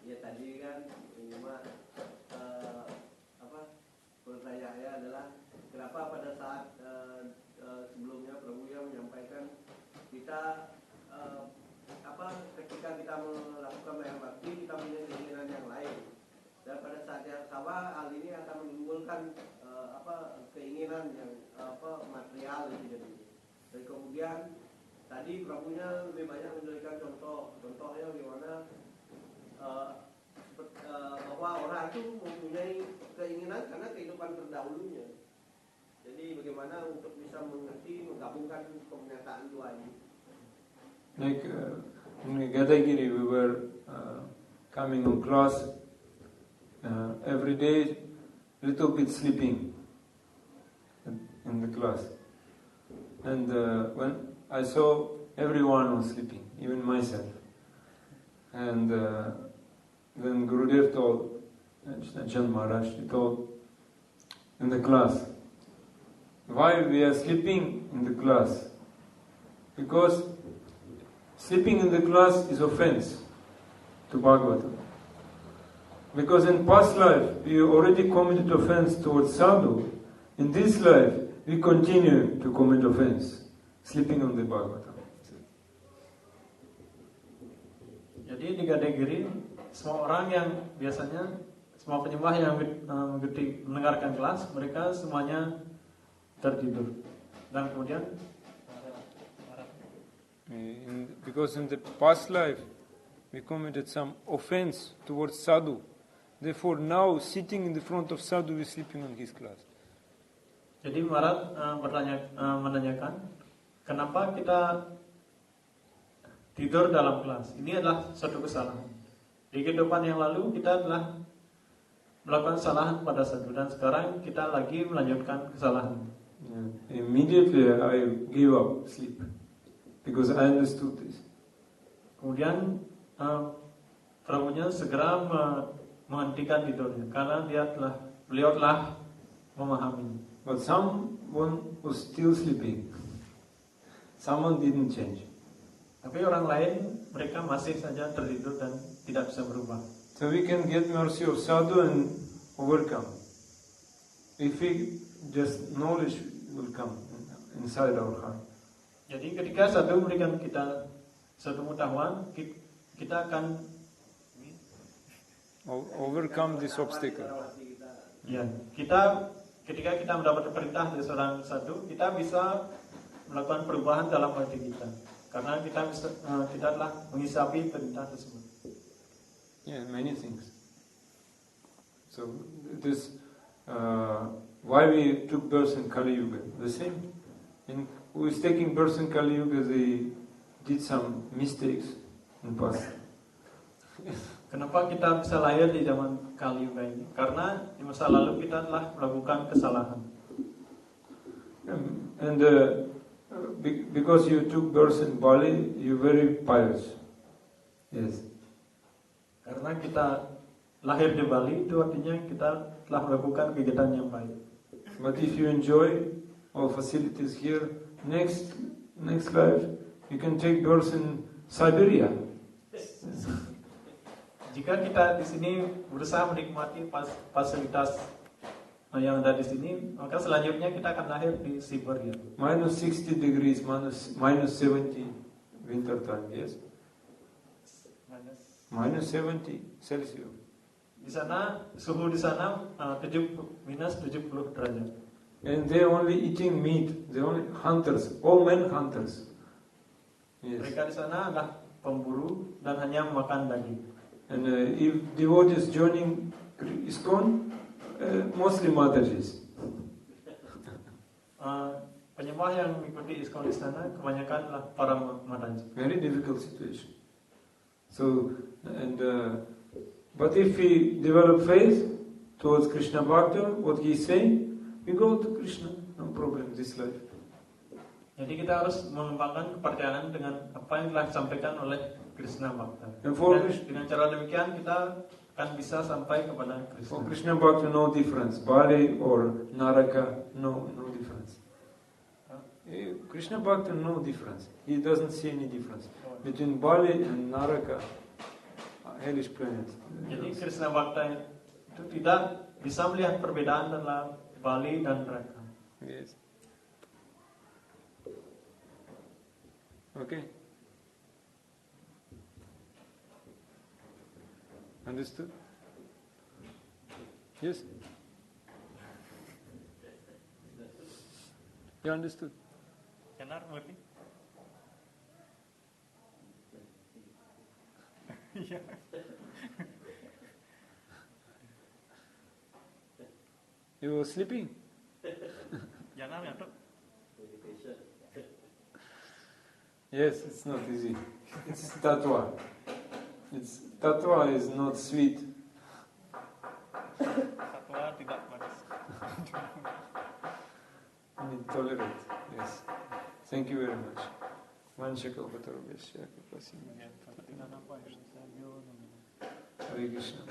Ya tadi kan cuma pertanyaannya adalah kenapa pada saat sebelumnya Prabu yang menyampaikan kita ketika kita melakukan mayang bakti kita punya keinginan yang lain, dan pada saat yang sama hal ini akan menimbulkan keinginan yang material gitu. Dan kemudian tadi Prabunya lebih banyak memberikan contohnya bagaimana bahwa orang itu mempunyai keinginan karena kehidupan terdahulunya. Jadi bagaimana untuk bisa mengerti, menggabungkan pernyataan dua ini. Like in Gadagiri, we were coming on class every day, little bit sleeping in the class. And when I saw everyone was sleeping, even myself. And then Gurudev told, Chand Maharaj, he told in the class, why we are sleeping in the class? Because sleeping in the class is offense to Bhagavatam. Because in past life we already committed offense towards sadhu. In this life we continue to commit offense, sleeping on the Bhagavatam. Jadi di Gadagiri, semua orang yang biasanya, semua penyembah yang mendengarkan kelas, mereka semuanya tertidur. Dan kemudian Because in the past life we committed some offense towards sadhu. Therefore, now sitting in the front of sadhu, we're sleeping on his class. Jadi Maharaj menanyakan, kenapa kita tidur dalam kelas? Ini adalah suatu kesalahan. Di kehidupan yang lalu kita telah melakukan kesalahan pada sadhu dan sekarang kita lagi melanjutkan kesalahan. Immediately I gave up sleep because I understood this. Kemudian Prabunya segera menghentikan tidurnya karena beliau telah memahami. But someone was still sleeping. Someone didn't change. Tapi orang lain mereka masih saja tertidur dan tidak bisa berubah. So we can get mercy of sadhu and overcome. If we just knowledge will come inside our heart. Jadi ketika sadhu memberikan kita satu pengetahuan, kita akan overcome this obstacle. Ya, ketika kita mendapat perintah dari seorang sadhu, kita bisa melakukan perubahan dalam hati kita. Karena kita telah mengisapi perintah tersebut. Yeah, many things. So this why we took birth in Kali Yuga. The same. Who is taking birth in Kali Yuga, they did some mistakes in past. Kenapa kita bisa lahir di zaman Kali Yuga ini? Karena di masa lalu kita telah melakukan kesalahan. And because you took birth in Bali, you're very pious. Yes. Karena kita lahir di Bali, itu artinya kita telah melakukan kegiatan yang baik. But if you enjoy all facilities here, next life you can take birth in Siberia. Jika kita di sini berusaha menikmati fasilitas yang ada di sini, maka selanjutnya kita akan lahir di Siberia. Minus 60 degrees, minus 70 winter time, yes? Minus 70 Celsius. Di sana, suhu di sana minus 70 derajat. And they're only eating meat, they're only hunters, all men hunters. Yes. Mereka di sana adalah pemburu dan hanya makan daging. And if devotees joining ISKCON, mostly Matajis. Penyembah yang mengikuti ISKCON di sana kebanyakan adalah para Mataji. Very difficult situation. So, but if we develop faith towards Krishna Bhakta, what he is saying, we go to Krishna, no problem this life. Jadi kita harus mengembangkan kepercayaan dengan apa yang telah disampaikan oleh Krishna Bhakta. Dan dengan cara demikian kita akan bisa sampai kepada Krishna. For Krishna Bhakta, no difference. Bali or Naraka, no difference. Krishna Bhakta, no difference. He doesn't see any difference between Bali and Naraka, hellish planet. Jadi Krishna Bhakta itu tidak bisa melihat perbedaan dalam Bali dan Naraka. Yes. Okay. Understood? Yes? You understood? Benar, mengerti? Iya. You were sleeping? Jangan ya, Dok. Yes, it's not easy. It's tattwa. Tattwa is not sweet. Satwa tidak manis. You need tolerate. Yes. Thank you very much. Manshakal Bhatarabhyasya Kripasya. Ya, tidak apa ya. Hare Krishna.